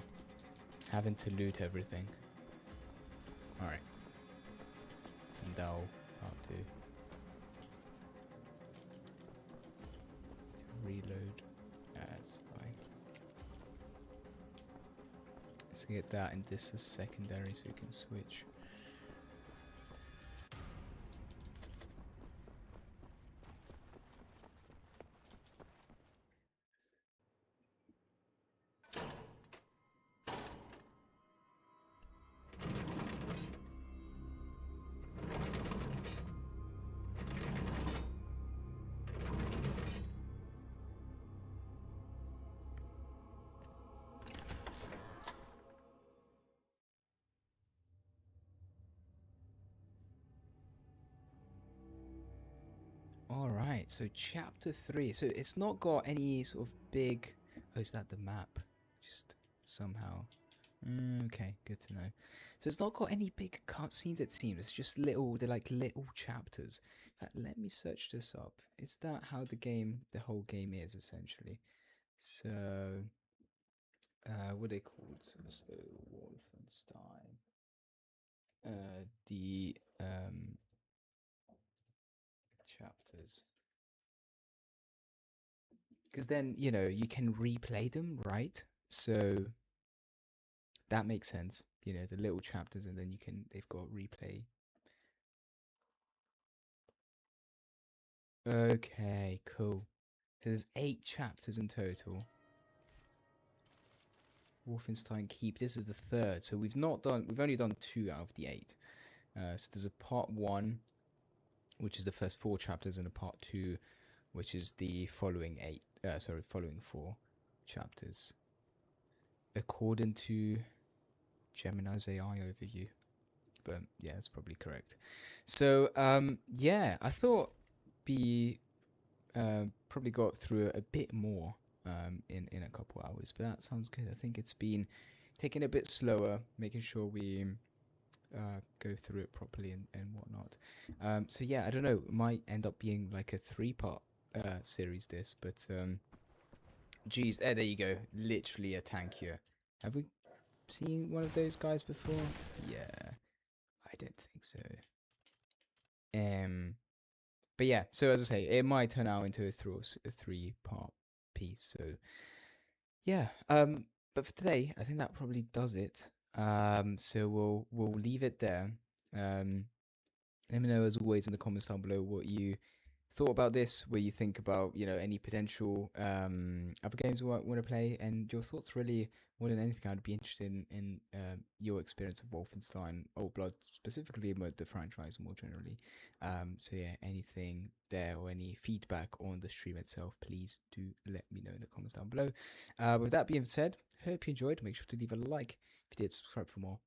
having to loot everything. Alright. And that'll do. To reload. That's fine. Let's get that and this is secondary so we can switch. Alright, so chapter 3. So it's not got any sort of big... Oh, is that the map? Just somehow. Okay, good to know. So it's not got any big cutscenes, it seems. It's just they're like little chapters. In fact, let me search this up. Is that how the whole game is, essentially? So, what are they called? So Wolfenstein. The chapters. Because then, you can replay them, right? So that makes sense. The little chapters, and then they've got replay. Okay, cool. So there's 8 chapters in total. Wolfenstein Keep. This is the 3rd. So we've only done 2 out of the 8. So there's a part 1, which is the first 4 chapters, and a part 2, which is the following following 4 chapters, according to Gemini's AI overview. But yeah, that's probably correct. So yeah, I thought we probably got through a bit more in a couple hours, but that sounds good. I think it's been taking a bit slower, making sure we go through it properly and whatnot. So yeah, I don't know. It might end up being like a 3-part series, this, but geez, there you go. Literally a tank here. Have we seen one of those guys before? Yeah, I don't think so. But yeah, so as I say, it might turn out into a 3-part piece. So yeah, but for today, I think that probably does it. So we'll leave it there. Let me know as always in the comments down below what you thought about this, what you think about, you know, any potential other games you want to play, and your thoughts. Really, more than anything, I'd be interested in your experience of Wolfenstein Old Blood, specifically with the franchise more generally. So yeah, anything there or any feedback on the stream itself, please do let me know in the comments down below. With that being said, hope you enjoyed. Make sure to leave a like. If you did, subscribe for more.